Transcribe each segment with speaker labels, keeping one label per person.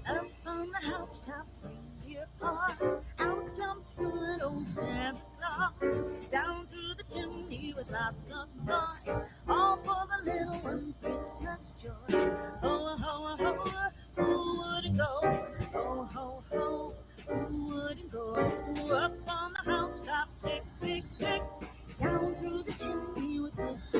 Speaker 1: Up on the housetop, reindeer paws. Out jumps good old Santa Claus. Down through the chimney with lots of toys. All for the little ones' Christmas joys. Ho, ho, ho, who wouldn't go? Ho, ho, ho, who wouldn't go? Up on the housetop, pick, pick, pick. Down through the chimney with books.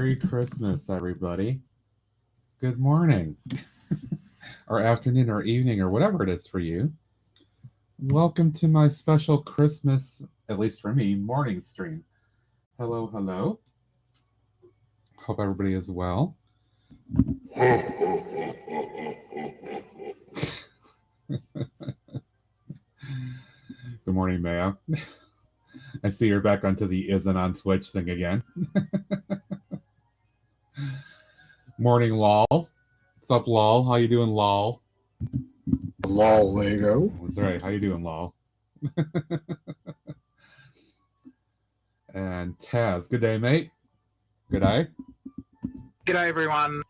Speaker 2: Merry Christmas, everybody. Good morning, or afternoon, or evening, or whatever it is for you. Welcome to my special Christmas, at least for me, morning stream. Hello, hello. Hope everybody is well. Good morning, Maya. I see you're back onto the isn't on Twitch thing again. Morning, Lol. What's up, Lol? How you doing, Lol?
Speaker 3: Lol, Lego.
Speaker 2: That's right. How you doing, Lol? And Taz. Good day, mate. Good day.
Speaker 4: Good day, everyone.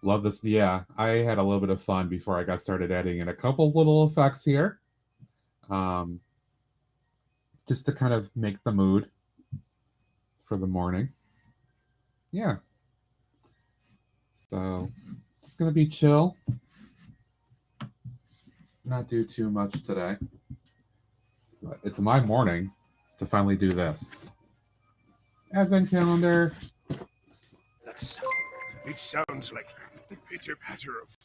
Speaker 2: Love this. Yeah, I had a little bit of fun before I got started adding in a couple little effects here. Just to kind of make the mood for the morning. Yeah. So, just going to be chill. Not do too much today. But it's my morning to finally do this. Advent calendar.
Speaker 3: That sound. It sounds like the pitter-patter of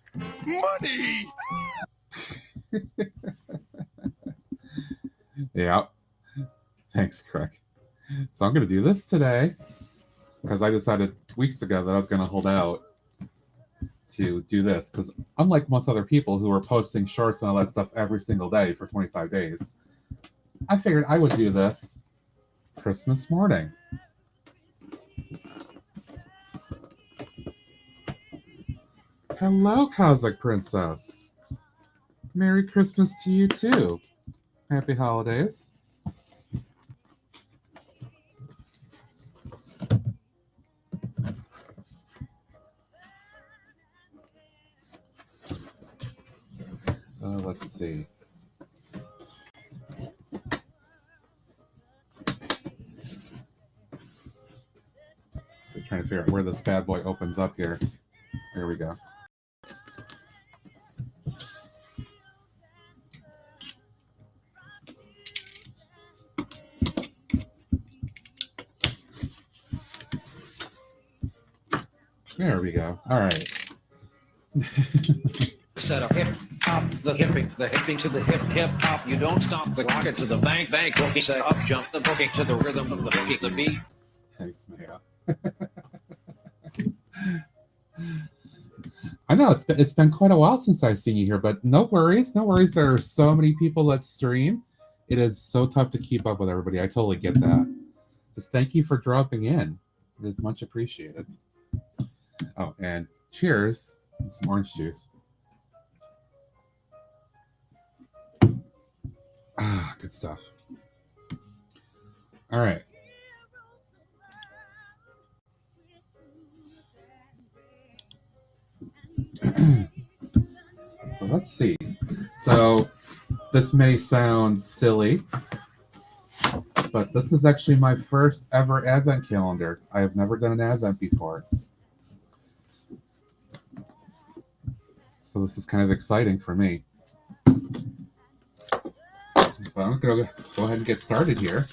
Speaker 3: money.
Speaker 2: Yeah. Thanks, Craig. So I'm going to do this today because I decided weeks ago that I was going to hold out to do this because unlike most other people who are posting shorts and all that stuff every single day for 25 days, I figured I would do this Christmas morning. Hello, Cosmic Princess. Merry Christmas to you too. Happy holidays. Let's see. So trying to figure out where this bad boy opens up here. There we go. There we go. All right.
Speaker 5: Set up hip hop, the hipping to the hip hop. You don't stop the rocket to the bank boogie. Set up, jump the boogie to the rhythm of the boogie, the beat.
Speaker 2: Thanks, Maya. I know it's been quite a while since I've seen you here, but no worries, no worries. There are so many people that stream. It is so tough to keep up with everybody. I totally get that. Just thank you for dropping in. It is much appreciated. Oh, and cheers. And some orange juice. Ah, good stuff. All right. So let's see. So this may sound silly, but this is actually my first ever Advent calendar. I have never done an Advent before. So this is kind of exciting for me. But I'm going to go ahead and get started here.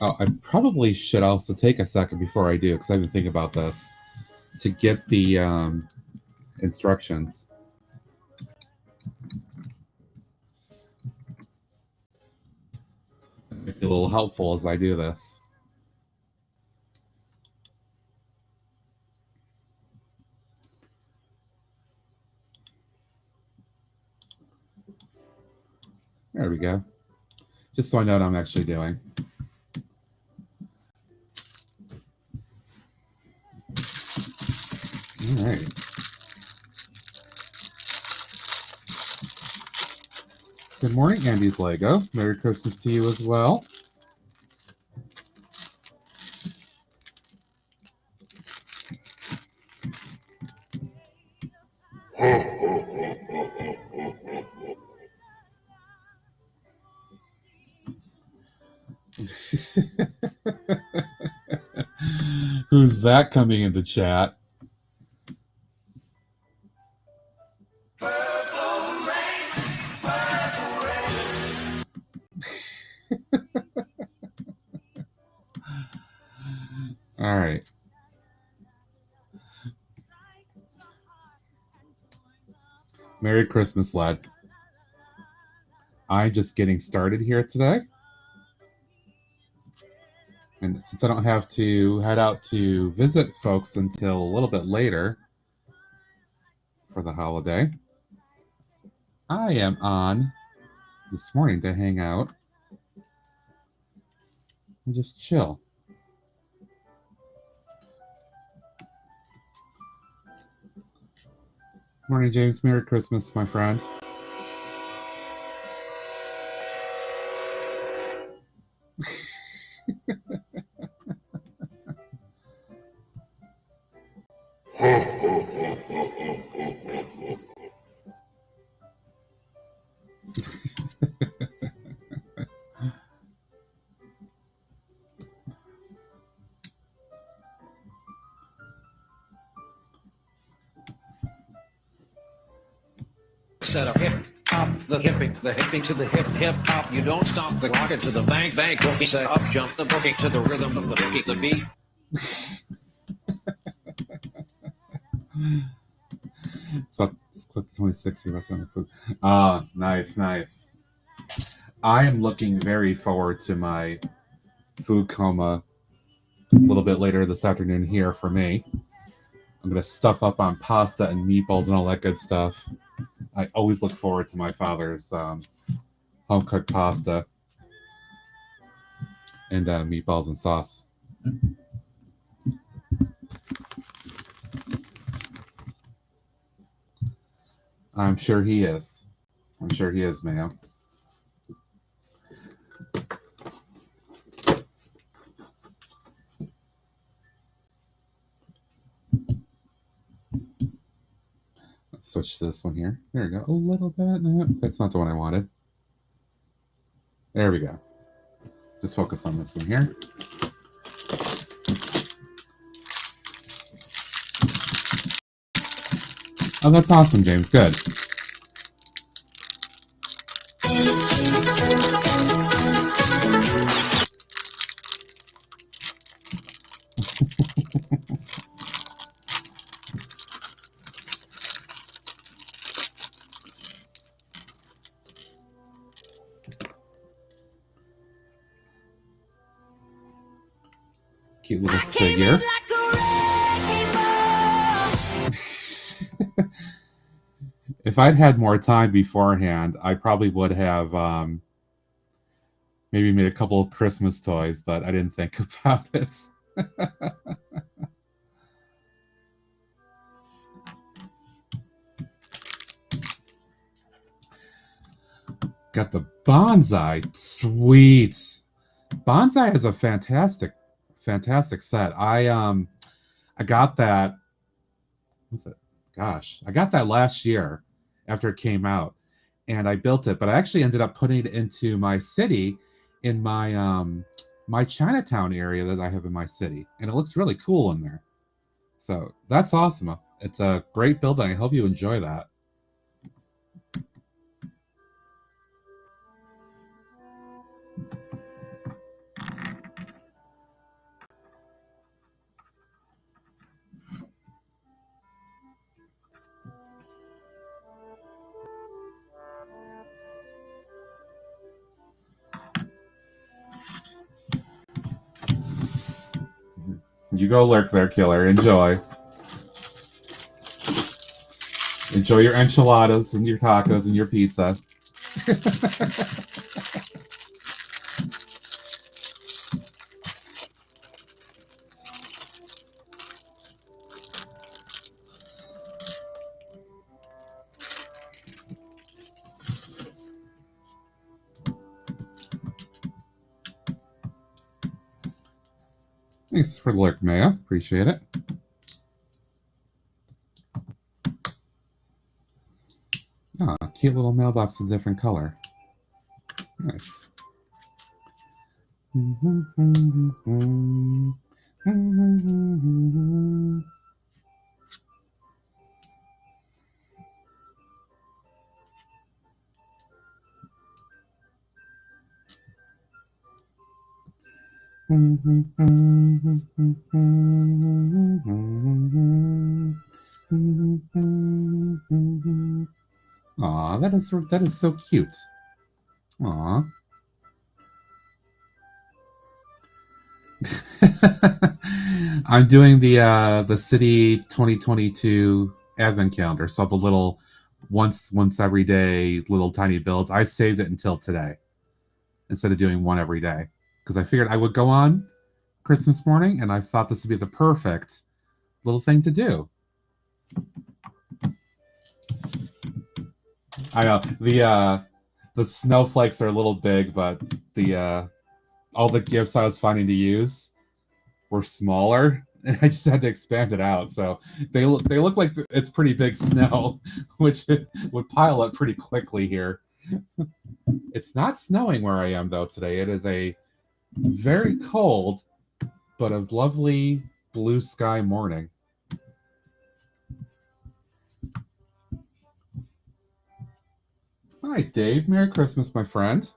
Speaker 2: Oh, I probably should also take a second before I do, because I've been thinking about this, to get the instructions. Make it a little helpful as I do this. There we go. Just so I know what I'm actually doing. All right. Good morning, Andy's Lego. Merry Christmas to you as well. Who's that coming in the chat? Purple rain. All right. Merry Christmas, lad. I'm just getting started here today. And since I don't have to head out to visit folks until a little bit later for the holiday, I am on this morning to hang out and just chill. Morning, James. Merry Christmas, my friend.
Speaker 5: Set up hip hop, the hipping to the hip hop. You don't stop the rocket to the bank boogie. Set up, jump the boogie to the rhythm of the boogie, the beat.
Speaker 2: It's about this clip is only 60 about the food. Ah, nice. I am looking very forward to my food coma a little bit later this afternoon here for me. I'm gonna stuff up on pasta and meatballs and all that good stuff. I always look forward to my father's home cooked pasta and meatballs and sauce. I'm sure he is. Mayo. Let's switch to this one here. There we go. A little bit. No, that's not the one I wanted. There we go. Just focus on this one here. Oh, that's awesome, James. Good. Cute little figure. If I'd had more time beforehand, I probably would have maybe made a couple of Christmas toys, but I didn't think about it. Got the bonsai. Sweet. Bonsai is a fantastic set. I got that. What's it? Gosh, I got that last year after it came out, and I built it. But I actually ended up putting it into my city, in my my Chinatown area that I have in my city, and it looks really cool in there. So that's awesome. It's a great build, and I hope you enjoy that. You go lurk there, killer. Enjoy. Enjoy your enchiladas and your tacos and your pizza. Thanks for the lurk, Maya. Appreciate it. Ah, cute little mailbox in a different color. Nice. Aw, that is so cute. Aw. I'm doing the city 2022 advent calendar, so the little once every day little tiny builds. I saved it until today instead of doing one every day because I figured I would go on Christmas morning, and I thought this would be the perfect little thing to do. I know the snowflakes are a little big, but the all the gifts I was finding to use were smaller, and I just had to expand it out. So they look like it's pretty big snow, which would pile up pretty quickly here. It's not snowing where I am though today. It is a very cold but a lovely blue sky morning. Hi, Dave. Merry Christmas, my friend.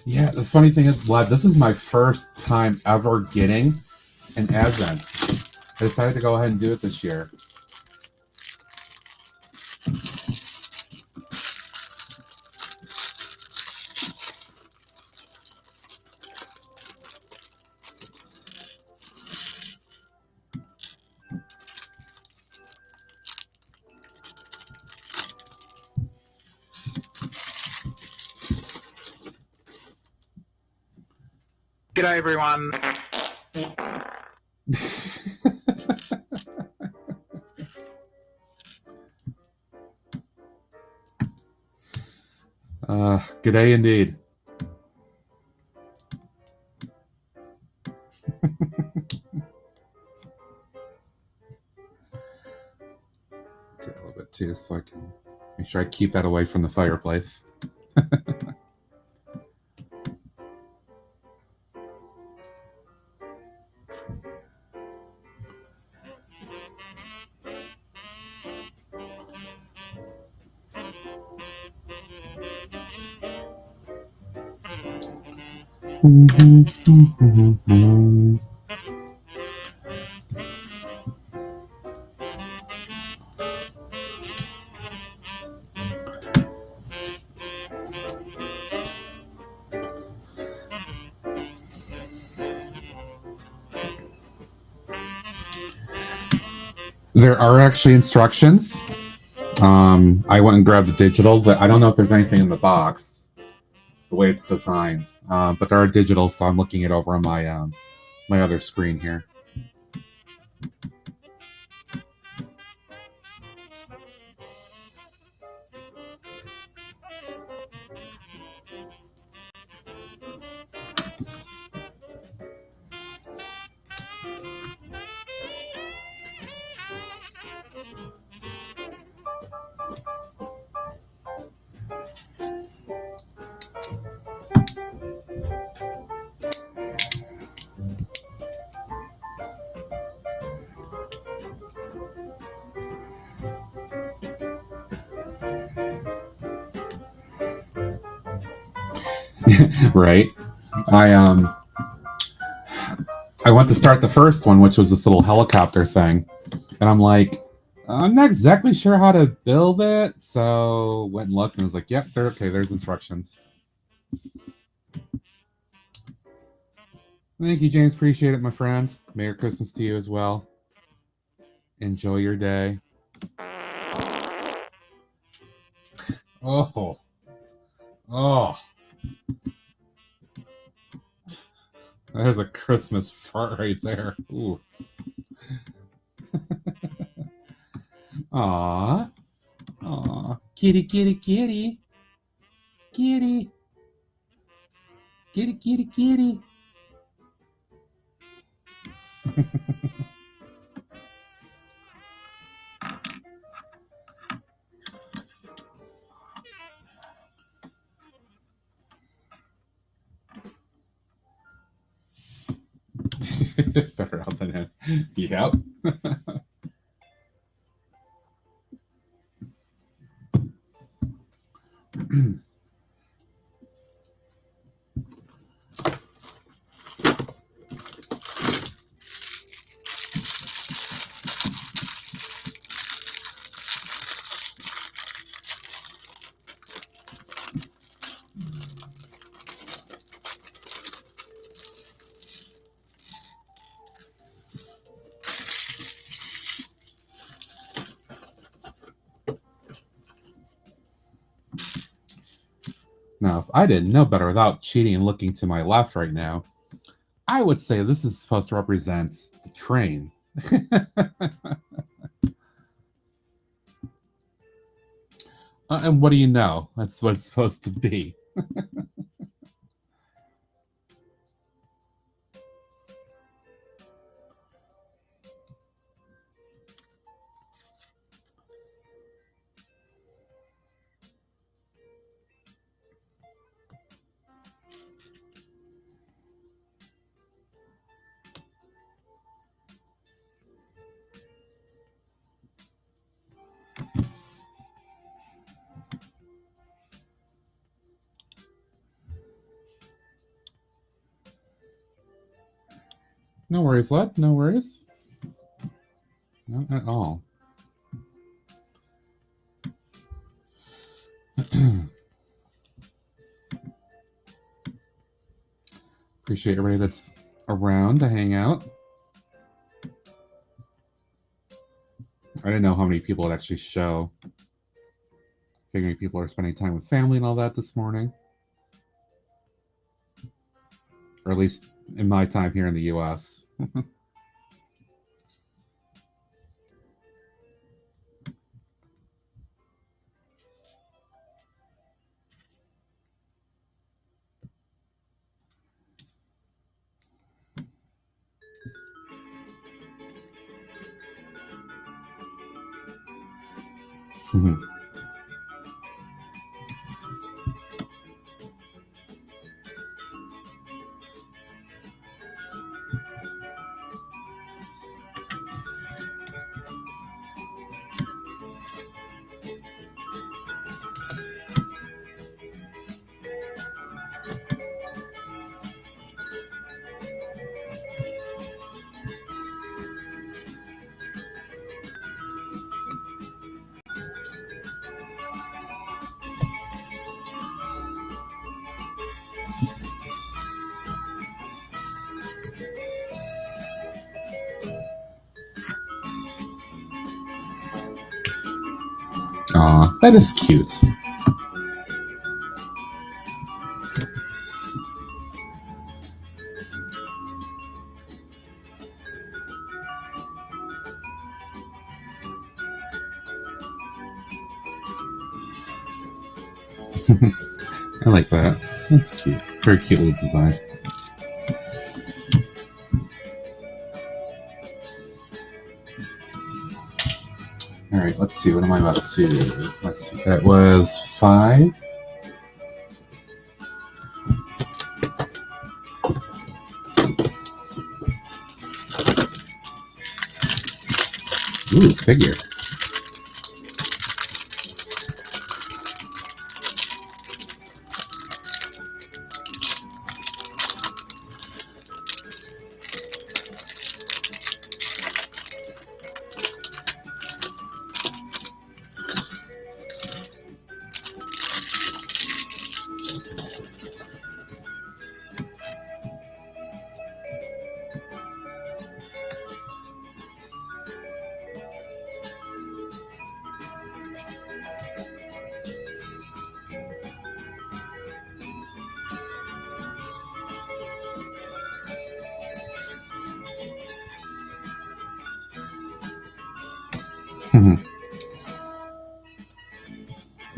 Speaker 2: Yeah, the funny thing is, Vlad, this is my first time ever getting an Advent. I decided to go ahead and do it this year.
Speaker 4: G'day, everyone.
Speaker 2: Good day indeed. Do a little bit too, so I can make sure I keep that away from the fireplace. There are actually instructions. I went and grabbed the digital, but I don't know if there's anything in the box, the way it's designed. But there are digital, so I'm looking it over on my my other screen here. Right. I went to start the first one, which was this little helicopter thing, and I'm like, I'm not exactly sure how to build it, so went and looked and was like, yep, they're okay. There's instructions. Thank you, James. Appreciate it, my friend. Merry Christmas to you as well. Enjoy your day. Oh, oh. There's a Christmas fart right there. Ooh. Aw. Aw. Kitty, kitty, kitty. Kitty. Kitty, kitty, kitty. Better out than him. Yep. Now, if I didn't know better without cheating and looking to my left right now, I would say this is supposed to represent the train. And what do you know? That's what it's supposed to be. No worries, lad. No worries. Not at all. Appreciate everybody that's around to hang out. I didn't know how many people would actually show. Figuring people are spending time with family and all that this morning. Or at least in my time here in the US. Aw, that is cute. I like that. That's cute. Very cute little design. All right, let's see. What am I up to? Let's see. That was 5. Ooh, figure.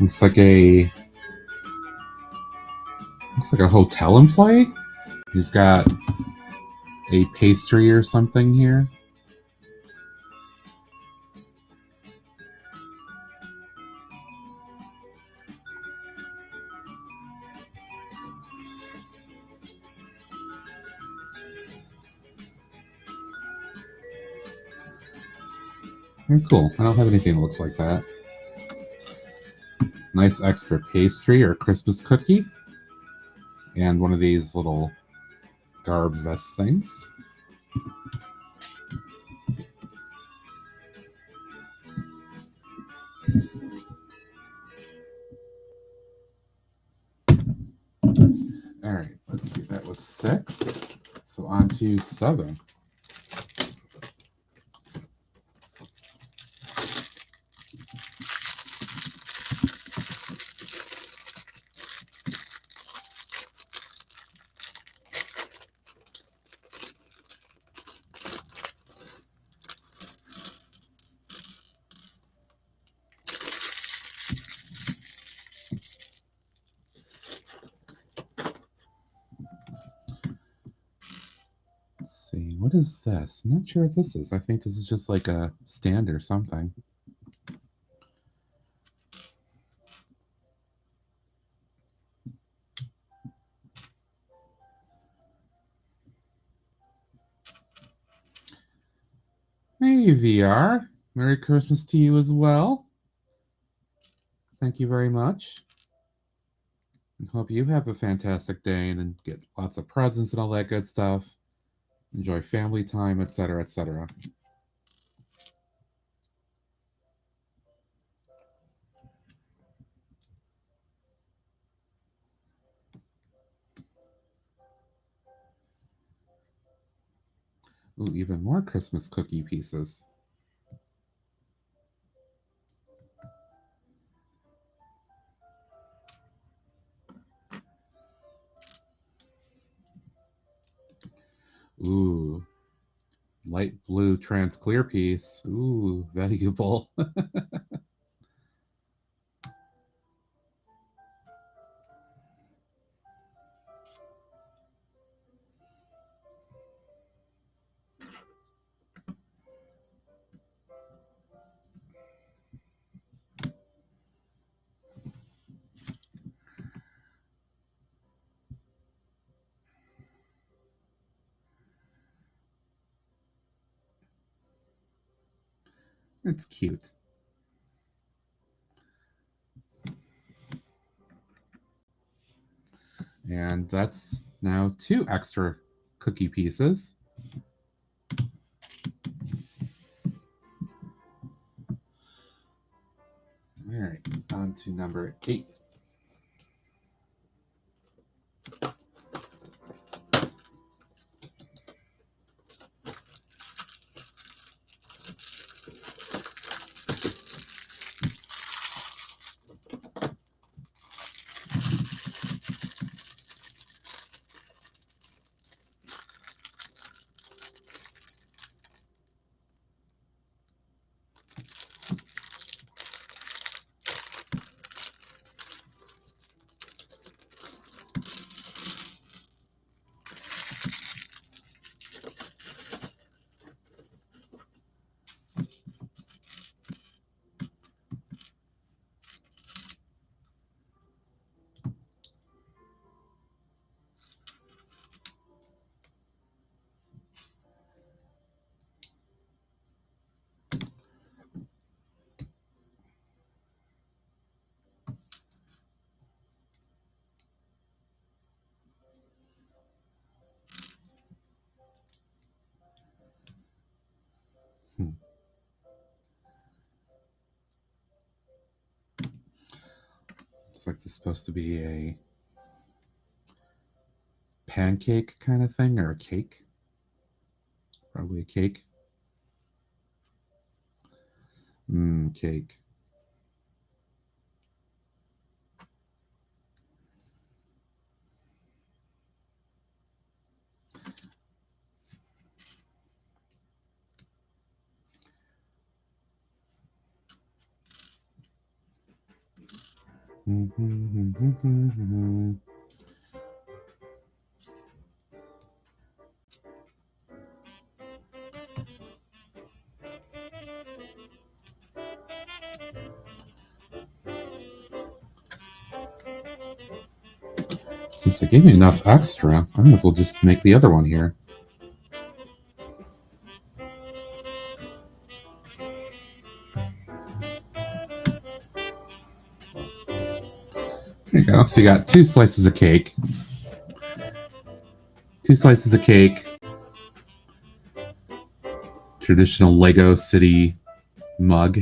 Speaker 2: Looks like a hotel employee. He's got a pastry or something here. Very cool. I don't have anything that looks like that. Nice extra pastry or Christmas cookie. And one of these little garb vest things. All right, let's see. That was 6. So on to 7. Let's see, what is this? I'm not sure what this is. I think this is just like a stand or something. Hey, VR. Merry Christmas to you as well. Thank you very much. I hope you have a fantastic day and get lots of presents and all that good stuff. Enjoy family time, etc., etc. Ooh, even more Christmas cookie pieces. Ooh, light blue trans clear piece. Ooh, valuable. It's cute. And that's now 2 extra cookie pieces. All right, on to number 8. Looks like this is supposed to be a pancake kind of thing, or a cake. Probably a cake. Cake. Since they gave me enough extra, I might as well just make the other one here. There you go. So you got 2 slices of cake. 2 slices of cake. Traditional Lego City mug.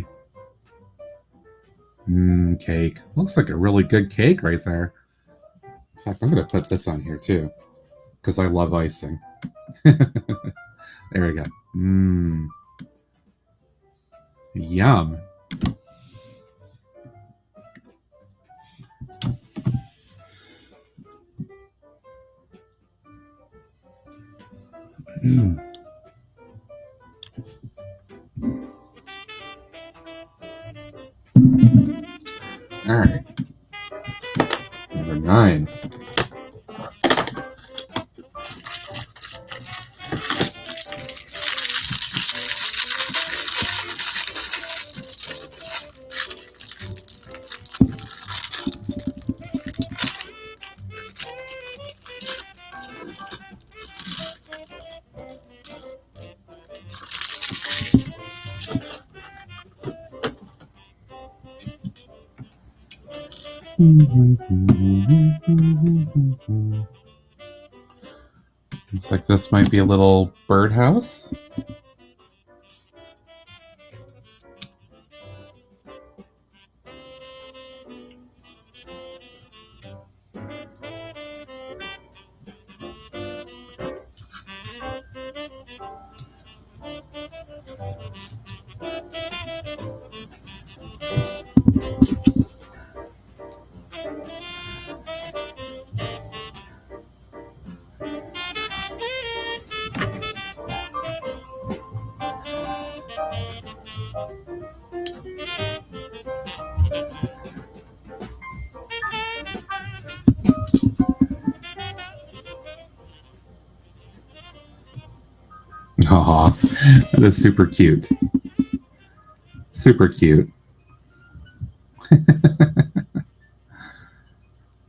Speaker 2: Cake. Looks like a really good cake right there. In fact, I'm going to put this on here too, because I love icing. There we go. Yum. All right. Number 9. Looks like this might be a little birdhouse. Aw, that is super cute. Super cute.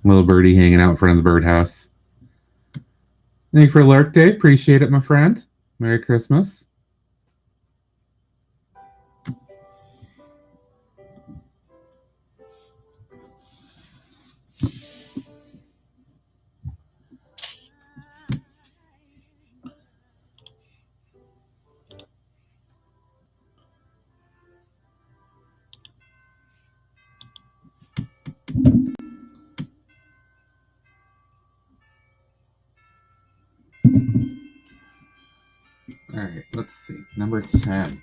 Speaker 2: Little birdie hanging out in front of the birdhouse. Thank you for lurk, Dave. Appreciate it, my friend. Merry Christmas. All right, let's see. Number 10.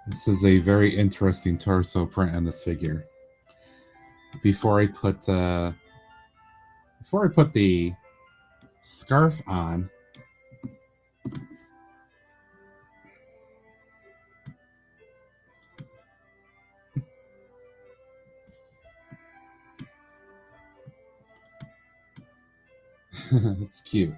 Speaker 2: This is a very interesting torso print on this figure. Before I put the scarf on, it's cute.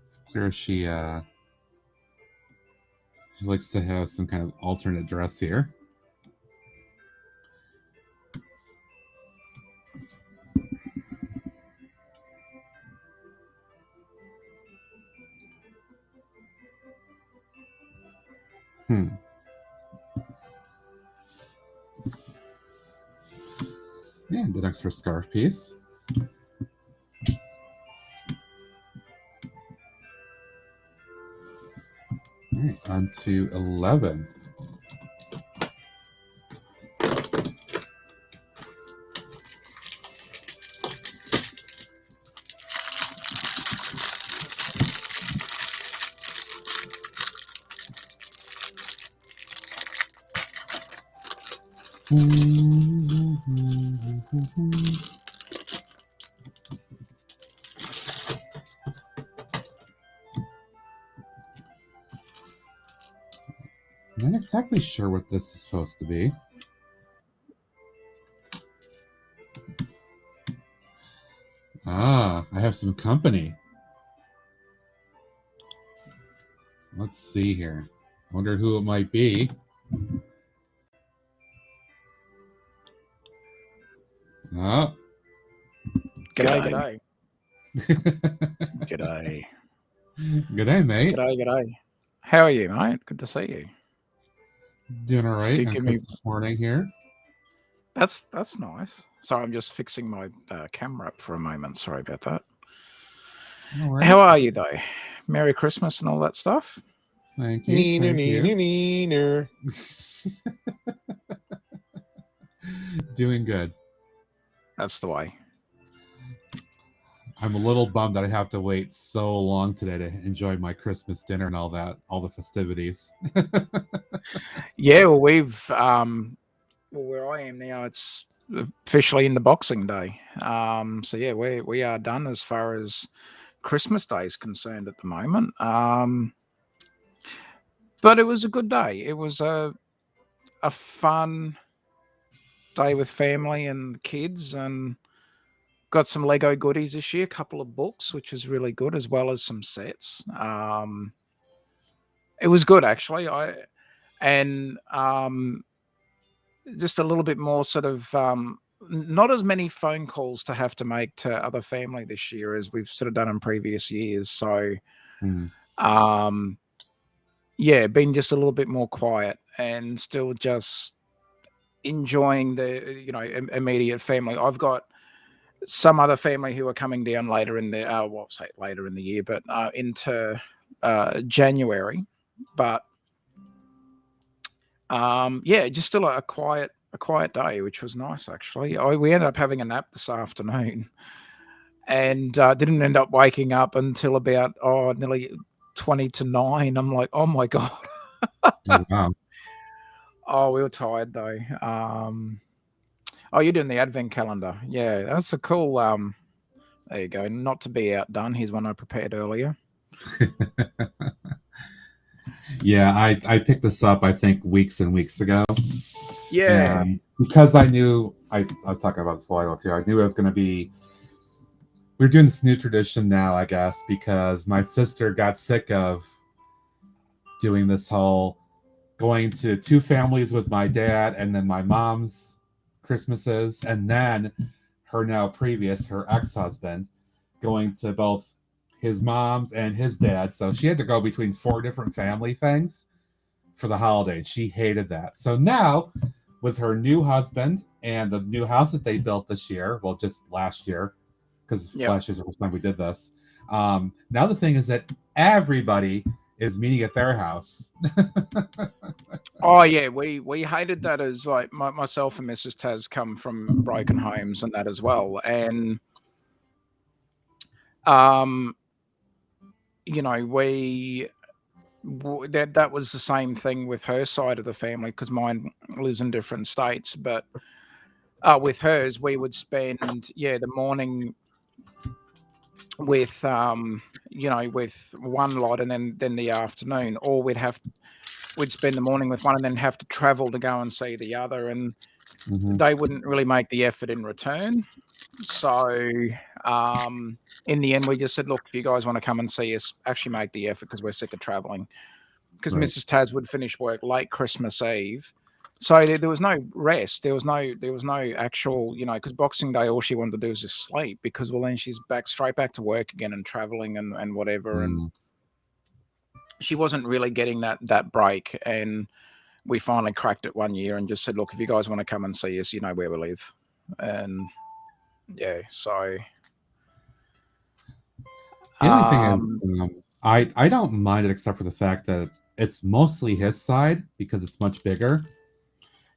Speaker 2: It's clear she likes to have some kind of alternate dress here. And an extra scarf piece. All right, on to 11. I'm not exactly sure what this is supposed to be. Ah, I have some company. Let's see here. I wonder who it might be. Oh.
Speaker 6: G'day.
Speaker 3: G'day.
Speaker 2: Good day, mate.
Speaker 6: G'day. How are you, mate? Good to see you.
Speaker 2: Doing all right
Speaker 6: Stick
Speaker 2: on
Speaker 6: in me-
Speaker 2: Christmas morning here.
Speaker 6: That's nice. Sorry, I'm just fixing my camera up for a moment. Sorry about that.
Speaker 2: No worries.
Speaker 6: How are you, though? Merry Christmas and all that stuff?
Speaker 2: Thank you. Thank you.
Speaker 3: Neener.
Speaker 2: Doing good.
Speaker 6: That's the way.
Speaker 2: I'm a little bummed that I have to wait so long today to enjoy my Christmas dinner and all that, all the festivities.
Speaker 6: Yeah, well, we've where I am now, it's officially in the Boxing Day. So yeah, we are done as far as Christmas Day is concerned at the moment. But it was a good day. It was a fun day with family and kids, and got some Lego goodies this year, a couple of books, which is really good, as well as some sets. It was good actually. Just a little bit more sort of not as many phone calls to have to make to other family this year as we've sort of done in previous years. So yeah, been just a little bit more quiet and still just enjoying the immediate family. I've got some other family who are coming down later in the later in the year, but into January. But yeah, just still a quiet day, which was nice actually. We ended up having a nap this afternoon, and didn't end up waking up until about nearly 20 to 9. I'm like, oh my god.
Speaker 2: Oh, wow.
Speaker 6: Oh, we were tired though. Oh, you're doing the advent calendar. Yeah, that's a cool. There you go. Not to be outdone. Here's one I prepared earlier.
Speaker 2: Yeah, I picked this up, I think, weeks and weeks ago.
Speaker 6: Yeah.
Speaker 2: And because I knew, I was talking about this a while too, I knew it was going to be, we're doing this new tradition now, I guess, because my sister got sick of doing this whole going to two families with my dad and then my mom's Christmases, and then her ex-husband, going to both his mom's and his dad's. So she had to go between 4 different family things for the holiday. She hated that. So now, with her new husband and the new house that they built this year, well, just last year, because last year's the first time we did this. Now the thing is that everybody is meeting at their house.
Speaker 6: Oh yeah, we hated that as like myself and Mrs. Taz come from broken homes and that as well, and that was the same thing with her side of the family because mine lives in different states, but with hers we would spend the morning with with one lot and then the afternoon, or we'd spend the morning with one and then have to travel to go and see the other, and they wouldn't really make the effort in return. So in the end, we just said, look, if you guys want to come and see us, actually make the effort because we're sick of traveling. Because Mrs. Taz would finish work late Christmas Eve. So there was no rest. There was no actual, because Boxing Day, all she wanted to do was just sleep because, well, then she's straight back to work again and traveling and whatever. And she wasn't really getting that break. And we finally cracked it one year and just said, look, if you guys want to come and see us, you know where we live. And yeah, so.
Speaker 2: The only thing is, I don't mind it except for the fact that it's mostly his side because it's much bigger.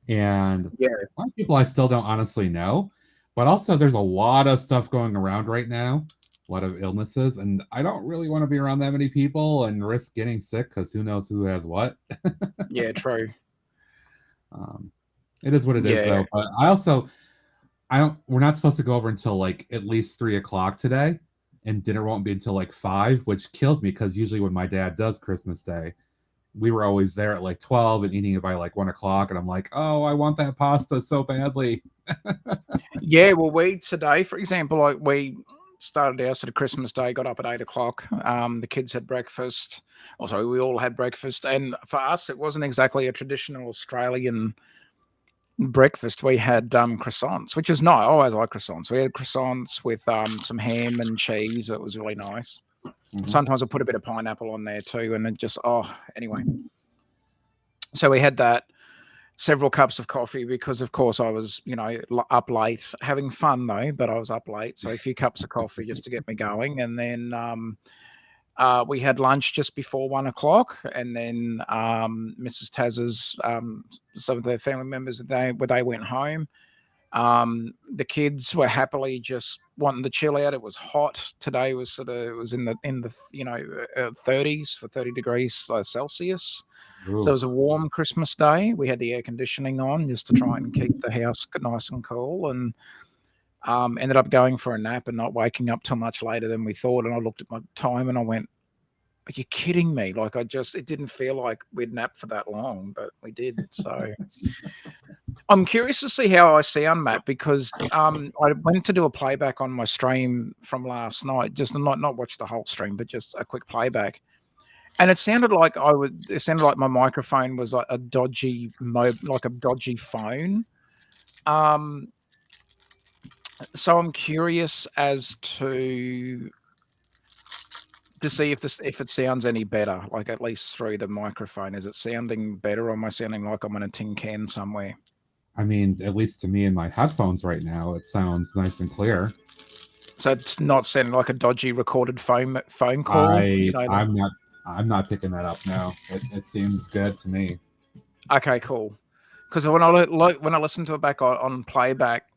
Speaker 2: And a lot of people I still don't honestly know. But also there's a lot of stuff going around right now, a lot of illnesses, and I don't really want to be around that many people and risk getting sick because who knows who has what.
Speaker 6: Yeah, true.
Speaker 2: It is what it is,
Speaker 6: Yeah.
Speaker 2: though. But I also, I don't. We're not supposed to go over until like at least 3 o'clock today, and dinner won't be until like 5, which kills me because usually when my dad does Christmas Day, we were always there at like 12 and eating it by like 1 o'clock, and I'm like, oh, I want that pasta so badly.
Speaker 6: Yeah, well, we today, for example, like we started our sort of Christmas Day, got up at 8 o'clock. The kids had breakfast. Oh, sorry, we all had breakfast, and for us, it wasn't exactly a traditional Australian breakfast. We had croissants, which is nice. I always like croissants. We had croissants with some ham and cheese. It was really nice.
Speaker 2: Mhm.
Speaker 6: Sometimes I put a bit of pineapple on there too, and it just anyway. So we had that. Several cups of coffee because, of course, I was, up late, having fun though, but I was up late. So a few cups of coffee just to get me going. And then we had lunch just before 1 o'clock. And then Mrs. Taz's, some of their family members, they went home. The kids were happily just wanting to chill out. It was hot. Today was it was in the 30s for 30 degrees Celsius.
Speaker 2: Ooh.
Speaker 6: So it was a warm Christmas day. We had the air conditioning on just to try and keep the house nice and cool, and ended up going for a nap and not waking up till much later than we thought. And I looked at my time and I went, "Are you kidding me?" Like it didn't feel like we'd napped for that long, but we did. So I'm curious to see how I sound, Matt, because I went to do a playback on my stream from last night, just not watch the whole stream, but just a quick playback. And it sounded like my microphone was like a dodgy phone. So I'm curious as to see if it sounds any better, like at least through the microphone. Is it sounding better, or am I sounding like I'm in a tin can somewhere?
Speaker 2: I mean, at least to me in my headphones right now, it sounds nice and clear.
Speaker 6: So it's not sounding like a dodgy recorded phone call.
Speaker 2: I'm not picking that up now. It seems good to me.
Speaker 6: Okay, cool. Because when I listened to it back on playback,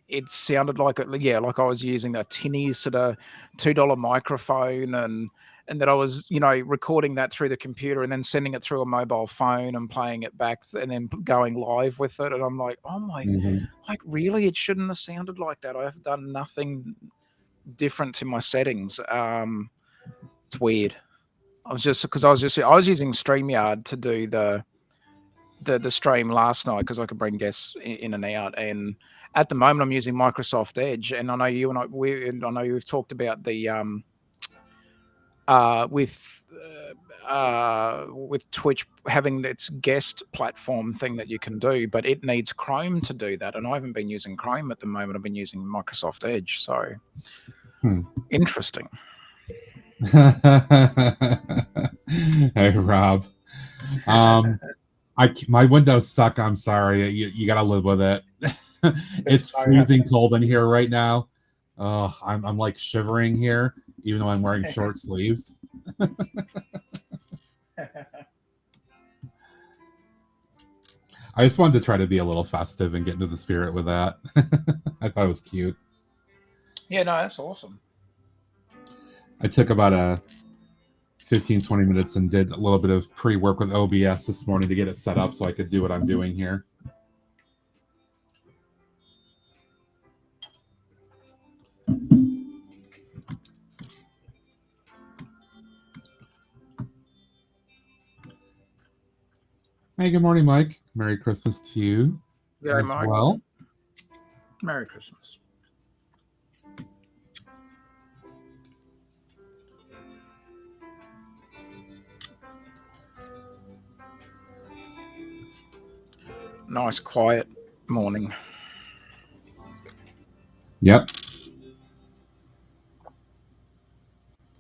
Speaker 6: it sounded like like I was using a tinny sort of $2 microphone, and that I was recording that through the computer and then sending it through a mobile phone and playing it back and then going live with it. And I'm like, oh my, like really, it shouldn't have sounded like that. I've done nothing different to my settings. It's weird. I was using StreamYard to do the stream last night because I could bring guests in and out. And at the moment, I'm using Microsoft Edge. And I know you and I know you've talked about the with Twitch having its guest platform thing that you can do, but it needs Chrome to do that. And I haven't been using Chrome at the moment. I've been using Microsoft Edge. So interesting.
Speaker 2: Hey, Rob. My window's stuck. I'm sorry. You gotta live with it. It's freezing cold in here right now. Oh, I'm like shivering here, even though I'm wearing short sleeves. I just wanted to try to be a little festive and get into the spirit with that. I thought it was cute.
Speaker 6: Yeah, no, that's awesome.
Speaker 2: I took about 15-20 minutes and did a little bit of pre-work with OBS this morning to get it set up so I could do what I'm doing here. Hey, good morning, Mike. Merry Christmas to you as
Speaker 6: Mike.
Speaker 2: well.
Speaker 6: Merry Christmas. Nice, quiet morning.
Speaker 2: Yep.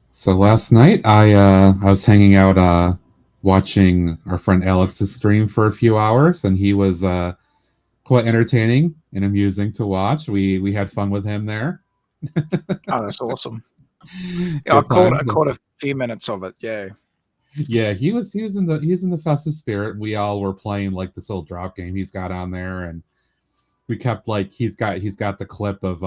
Speaker 2: So last night I was hanging out watching our friend Alex's stream for a few hours, and he was quite entertaining and amusing to watch. We had fun with him there.
Speaker 6: Oh, that's awesome. I caught a few minutes of it. Yeah,
Speaker 2: he was in the festive spirit. We all were playing like this little drop game he's got on there, and we kept like he's got the clip of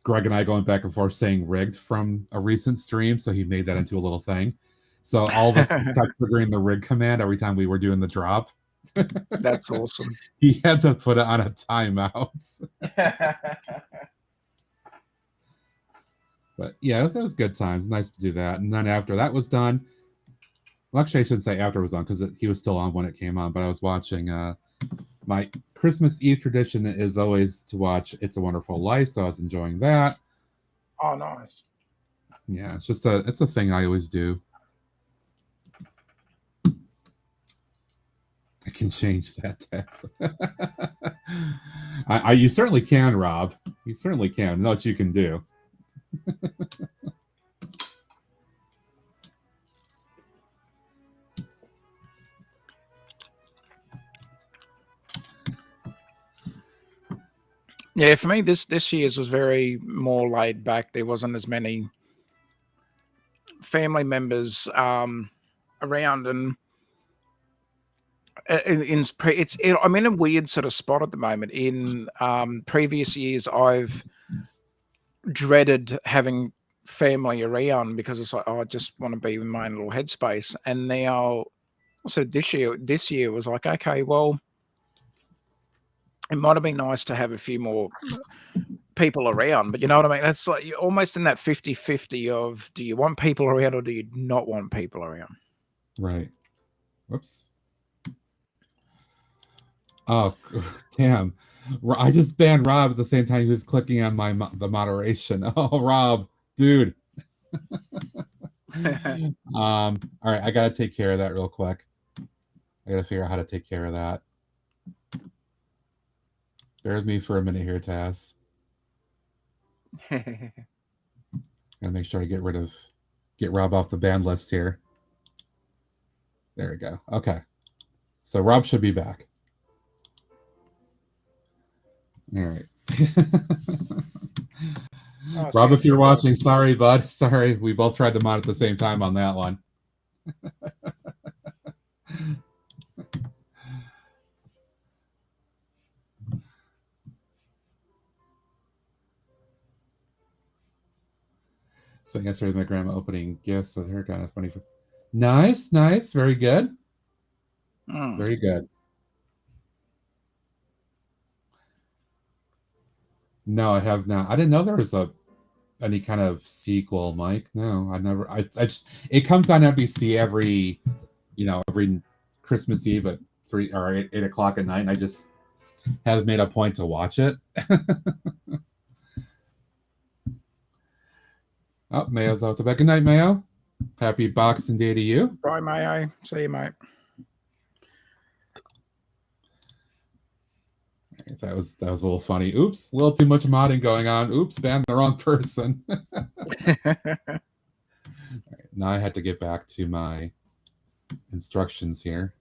Speaker 2: Greg and I going back and forth saying rigged from a recent stream, so he made that into a little thing. So all of us just kept triggering the rig command every time we were doing the drop.
Speaker 6: That's awesome.
Speaker 2: He had to put it on a timeout. But yeah, it was good times. Nice to do that. And then after that was done, well, actually, I shouldn't say after it was on because he was still on when it came on. But I was watching. My Christmas Eve tradition is always to watch "It's a Wonderful Life," so I was enjoying that.
Speaker 6: Oh, nice.
Speaker 2: Yeah, it's a thing I always do. I can change that text. You certainly can, Rob. You certainly can. I know what you can do.
Speaker 6: Yeah, for me, this year's was very more laid back. There wasn't as many family members around, and I'm in a weird sort of spot at the moment. In previous years, I've dreaded having family around because it's like, oh, I just want to be in my own little headspace. And now, so this year was like, okay, well, it might have been nice to have a few more people around, but you know what I mean? That's like you're almost in that 50-50 of do you want people around or do you not want people around?
Speaker 2: Right. Whoops. Oh, damn. I just banned Rob at the same time he was clicking on the moderation. Oh, Rob, dude. All right, I gotta take care of that real quick. I gotta figure out how to take care of that. Bear with me for a minute here, Taz. Gotta make sure I get Rob off the ban list here. There we go. Okay. So Rob should be back. All right. Rob, if you're watching, sorry, bud. Sorry. We both tried to mod at the same time on that one. So I guess my grandma opening gifts. So her kind of funny. Nice, nice, very good. Very good. No, I have not. I didn't know there was any kind of sequel, Mike. No, I never. I just it comes on NBC every Christmas Eve at 3 or 8 o'clock at night, and I just have made a point to watch it. Oh, Mayo's out the back. Good night, Mayo. Happy Boxing Day to you.
Speaker 6: Bye, Mayo. See you, mate.
Speaker 2: That was a little funny. Oops, a little too much modding going on. Oops, banned the wrong person. Right, now I had to get back to my instructions here.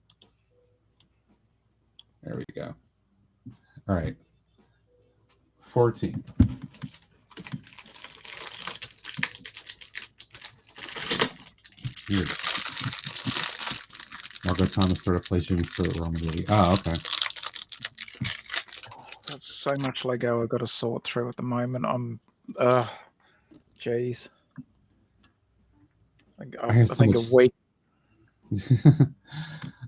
Speaker 2: There we go. All right. 14. Here. Margot Thomas sort of play should be sort of Roman Lee. Oh, okay.
Speaker 6: That's so much Lego I've got to sort through at the moment. I'm jeez. I think a week.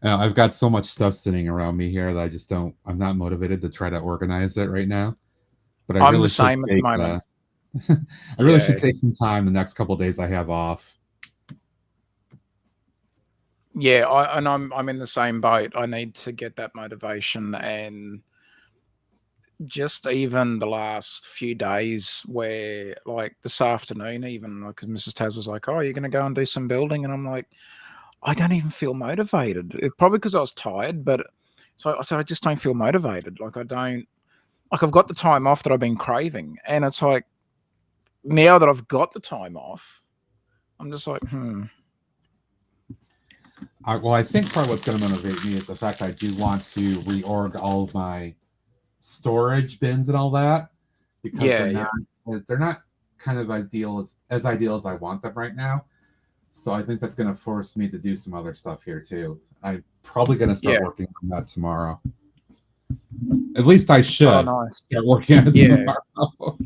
Speaker 2: I've got so much stuff sitting around me here that I'm not motivated to try to organize it right now. But I'm really
Speaker 6: the same at the moment.
Speaker 2: I really should take some time the next couple of days I have off.
Speaker 6: Yeah, I'm in the same boat. I need to get that motivation, and just even the last few days where, like this afternoon, even like Mrs. Taz was like, "Oh, you're going to go and do some building," and I'm like, I don't even feel motivated. Probably because I was tired, but so I said I just don't feel motivated. Like I've got the time off that I've been craving, and it's like now that I've got the time off, I'm just like,
Speaker 2: Well, I think part of what's going to motivate me is the fact I do want to reorg all of my storage bins and all that, because they're not kind of as ideal as I want them right now. So I think that's going to force me to do some other stuff here too. I'm probably going to start working on that tomorrow. At least I should start working on it tomorrow.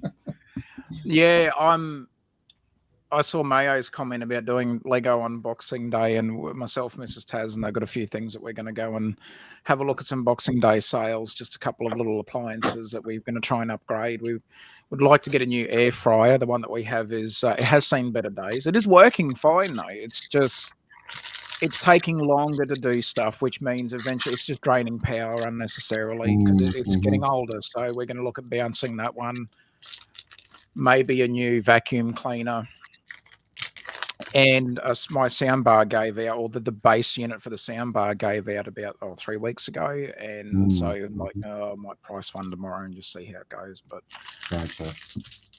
Speaker 6: Yeah, I saw Mayo's comment about doing Lego on Boxing Day, and myself, Mrs. Taz, and they've got a few things that we're going to go and have a look at some Boxing Day sales. Just a couple of little appliances that we're going to try and upgrade. We would like to get a new air fryer. The one that we have is it has seen better days. It is working fine though. It's just it's taking longer to do stuff, which means eventually it's just draining power unnecessarily because it's getting older. So we're going to look at bouncing that one. Maybe a new vacuum cleaner. And my soundbar gave out, or the base unit for the soundbar gave out about 3 weeks ago, and so I'm like, I might price one tomorrow and just see how it goes. But
Speaker 2: Gotcha.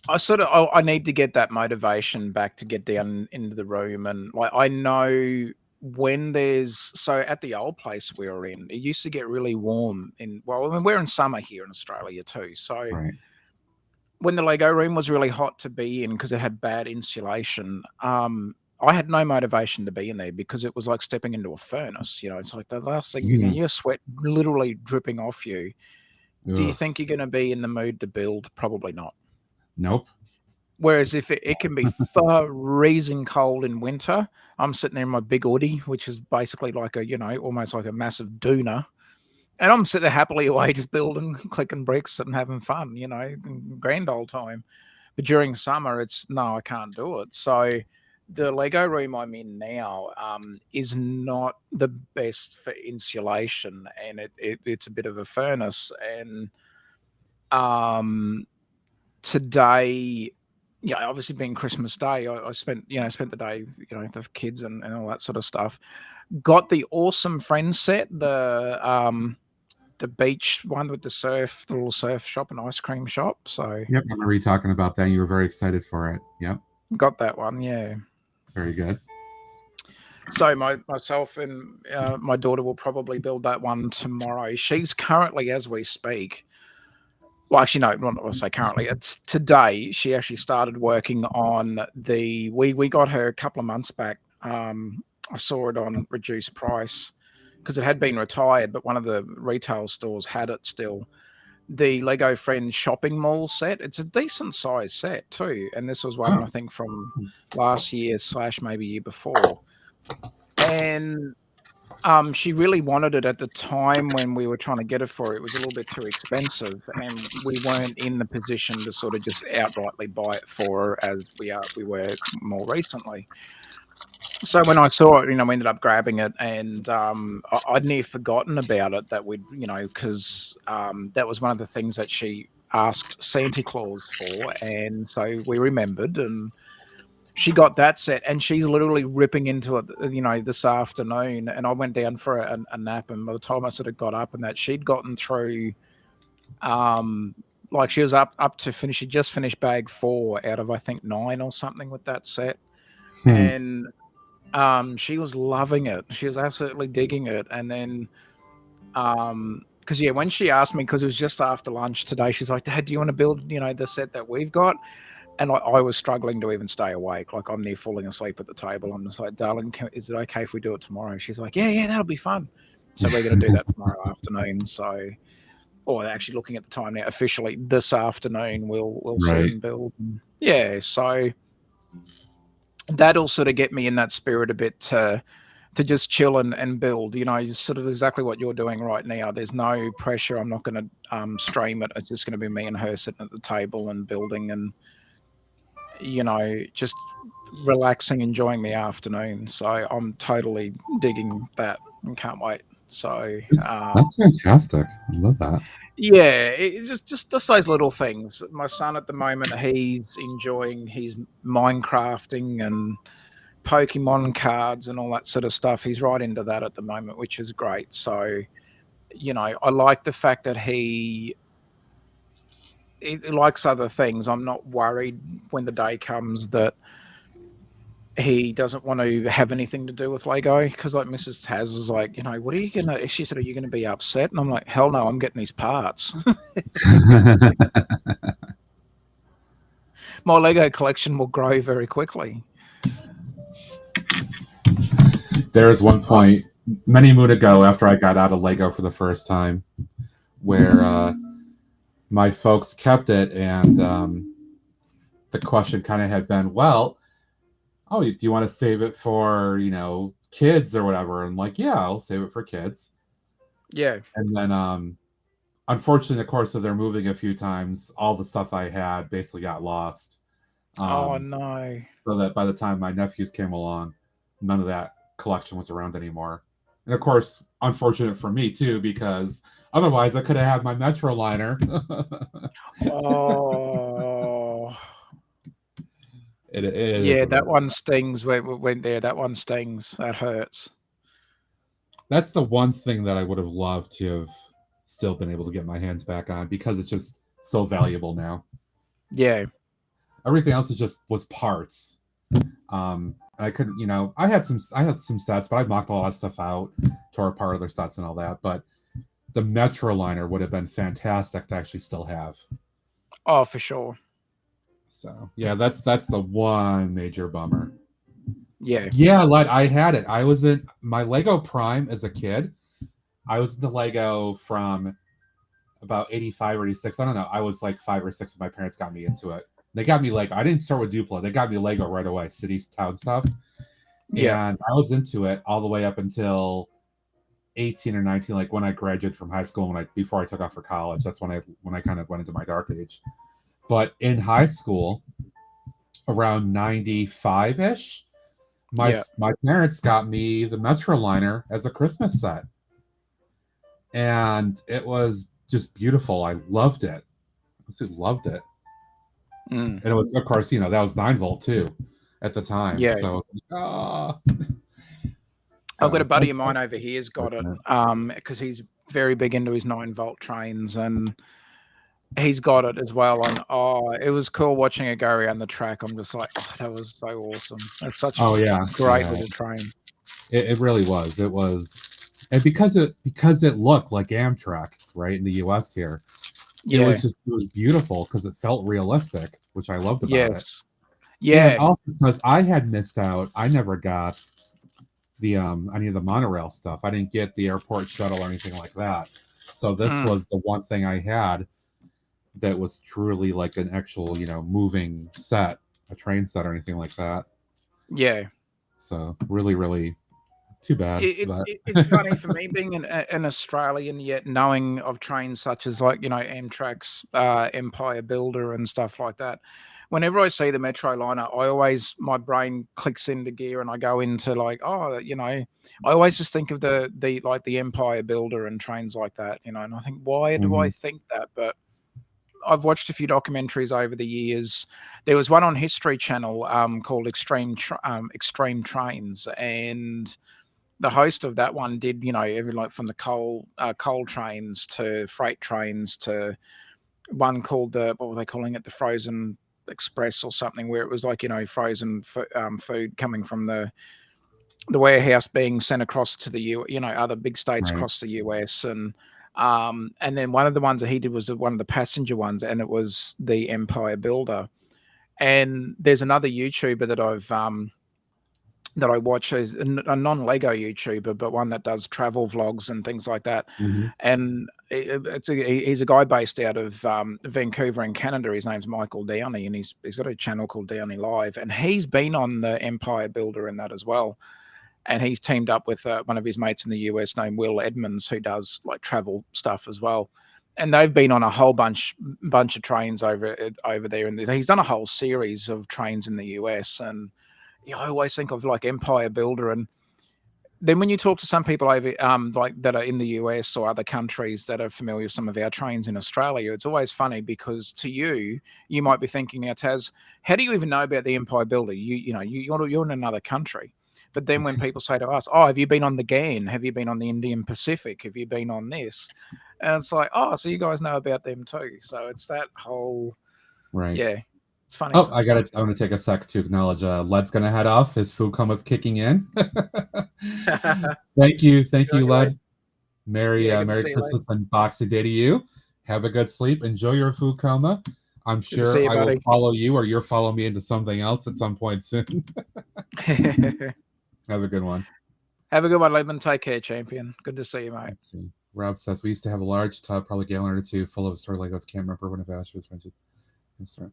Speaker 6: I need to get that motivation back to get down into the room, and like I know when there's at the old place we were in, it used to get really warm. We're in summer here in Australia too, so.
Speaker 2: Right.
Speaker 6: When the Lego room was really hot to be in because it had bad insulation, I had no motivation to be in there because it was like stepping into a furnace. You know, it's like the last thing you're sweat literally dripping off you.
Speaker 2: Ugh.
Speaker 6: Do you think you're going to be in the mood to build? Probably not.
Speaker 2: Nope.
Speaker 6: Whereas if it can be freezing cold in winter, I'm sitting there in my big hoodie, which is basically like almost like a massive doona. And I'm sitting there happily away, just building, clicking bricks and having fun, grand old time. But during summer, I can't do it. So the Lego room I'm in now is not the best for insulation, and it's a bit of a furnace. And today, obviously being Christmas Day, I spent the day, with the kids and all that sort of stuff. Got the awesome Friends set, the beach one with the little surf shop and ice cream shop. So
Speaker 2: yep, I remember you talking about that. You were very excited for it. Yep,
Speaker 6: got that one. Yeah,
Speaker 2: very good.
Speaker 6: So myself and my daughter will probably build that one tomorrow. She's currently, as we speak. Well, actually, no, not I say currently. It's today. She actually started working on the. We got her a couple of months back. I saw it on reduced price. Because it had been retired, but one of the retail stores had it still. The Lego Friends shopping mall set. It's a decent size set too, and this was one I think from last year / maybe year before. And she really wanted it at the time when we were trying to get it for her. It was a little bit too expensive, and we weren't in the position to sort of just outrightly buy it for her as we were more recently. So when I saw it, we ended up grabbing it, and I'd near forgotten about it that we'd, because that was one of the things that she asked Santa Claus for, and so we remembered, and she got that set, and she's literally ripping into it, this afternoon, and I went down for a nap, and by the time I sort of got up and that, she'd gotten through, like she was up to finish, she just finished bag 4 out of, I think, 9 or something with that set, and she was loving it. She was absolutely digging it. And then, because when she asked me, because it was just after lunch today, she's like, "Dad, do you want to build, the set that we've got?" And I was struggling to even stay awake. Like I'm near falling asleep at the table. I'm just like, "Darling, is it okay if we do it tomorrow?" She's like, "Yeah, that'll be fun." So we're going to do that tomorrow afternoon. So, or actually looking at the time now, officially this afternoon we'll sit and build. Yeah, so. That'll sort of get me in that spirit a bit to just chill and build, sort of exactly what you're doing right now. There's no pressure. I'm not going to stream it. It's just going to be me and her sitting at the table and building and, just relaxing, enjoying the afternoon. So I'm totally digging that and can't wait. So
Speaker 2: that's fantastic. I love that.
Speaker 6: Yeah, it's just those little things. My son at the moment, he's enjoying his Minecrafting and Pokemon cards and all that sort of stuff. He's right into that at the moment, which is great. So, I like the fact that he likes other things. I'm not worried when the day comes that he doesn't want to have anything to do with Lego, because like Mrs. Taz was like, what are you gonna? She said, "Are you gonna be upset?" And I'm like, "Hell no, I'm getting these parts." My Lego collection will grow very quickly.
Speaker 2: There's one point many moon ago after I got out of Lego for the first time where my folks kept it, and the question kind of had been, well, "Oh, do you want to save it for kids or whatever?" And I'm like, "Yeah, I'll save it for kids."
Speaker 6: Yeah.
Speaker 2: And then, unfortunately, in the course of their moving a few times, all the stuff I had basically got lost.
Speaker 6: Oh no.
Speaker 2: So that by the time my nephews came along, none of that collection was around anymore. And of course, unfortunate for me too, because otherwise I could have had my Metro liner.
Speaker 6: Oh.
Speaker 2: It is
Speaker 6: Yeah,
Speaker 2: what it
Speaker 6: that
Speaker 2: is.
Speaker 6: one stings. Went there. That one stings. That hurts.
Speaker 2: That's the one thing that I would have loved to have still been able to get my hands back on, because it's just so valuable now.
Speaker 6: Yeah.
Speaker 2: Everything else was parts. I couldn't, I had some sets, but I knocked a lot of stuff out, tore apart other sets and all that. But the Metro liner would have been fantastic to actually still have.
Speaker 6: Oh, for sure.
Speaker 2: So yeah, that's the one major bummer.
Speaker 6: Yeah.
Speaker 2: Yeah, I had it. I was in my Lego Prime as a kid. I was into Lego from about 85 or 86. I don't know. I was like 5 or 6 and my parents got me into it. They got me I didn't start with Duplo. They got me Lego right away, city town stuff.
Speaker 6: Yeah.
Speaker 2: And I was into it all the way up until 18 or 19, like when I graduated from high school, before I took off for college. That's when I kind of went into my dark age. But in high school, around 95-ish, my parents got me the Metro liner as a Christmas set. And it was just beautiful. I loved it. I absolutely loved it. And it was, of course, that was 9-volt too at the time.
Speaker 6: Yeah.
Speaker 2: So I was like, ah.
Speaker 6: I've got a buddy of mine over here has got it, because he's very big into his 9-volt trains, and he's got it as well. And it was cool watching it go around the track. I'm just like, that was so awesome. It's such a great little train.
Speaker 2: It really was. It was, and because it looked like Amtrak, right, in the US here, it was beautiful because it felt realistic, which I loved about it.
Speaker 6: Yeah.
Speaker 2: And also because I had missed out, I never got the any of the monorail stuff. I didn't get the airport shuttle or anything like that. So this was the one thing I had that was truly like an actual, moving set, a train set or anything like that.
Speaker 6: Yeah.
Speaker 2: So really, really too bad.
Speaker 6: It's funny for me being an Australian, yet knowing of trains such as Amtrak's Empire Builder and stuff like that. Whenever I see the Metro liner, my brain clicks into gear and I go into I always just think of the Empire Builder and trains like that, and I think, why do I think that? But I've watched a few documentaries over the years. There was one on History Channel called Extreme Trains, and the host of that one did, from the coal trains to freight trains to one called what were they calling it? The Frozen Express or something, where it was frozen food coming from the warehouse being sent across to the other big states across the US. And then one of the ones that he did was one of the passenger ones, and it was the Empire Builder. And there's another YouTuber that I watch, is a non-Lego YouTuber, but one that does travel vlogs and things like that. And he's a guy based out of Vancouver in Canada. His name's Michael Downey, and he's got a channel called Downey Live, and he's been on the Empire Builder in that as well. And he's teamed up with one of his mates in the US named Will Edmonds, who does travel stuff as well. And they've been on a whole bunch of trains over there, and he's done a whole series of trains in the US. And I always think of Empire Builder, and then when you talk to some people over that are in the US or other countries that are familiar with some of our trains in Australia, it's always funny because to you might be thinking, now, Taz, how do you even know about the Empire Builder? You're in another country. But then when people say to us, "Oh, have you been on the GAN? Have you been on the Indian Pacific? Have you been on this?" And it's like, oh, so you guys know about them too. So it's that whole yeah. It's funny.
Speaker 2: Oh, I want to take a sec to acknowledge Led's going to head off. His food coma's kicking in. Thank you, Led. Merry Christmas and Boxing Day to you. Have a good sleep. Enjoy your food coma. I'm sure I will follow you, or you'll follow me into something else at some point soon. Have a good one.
Speaker 6: Have a good one, Ledman. Take care, champion. Good to see you, mate.
Speaker 2: Let's see. Rob says, we used to have a large tub, probably a gallon or two, full of stored Legos. Can't remember when I've asked for this. Yes, sir.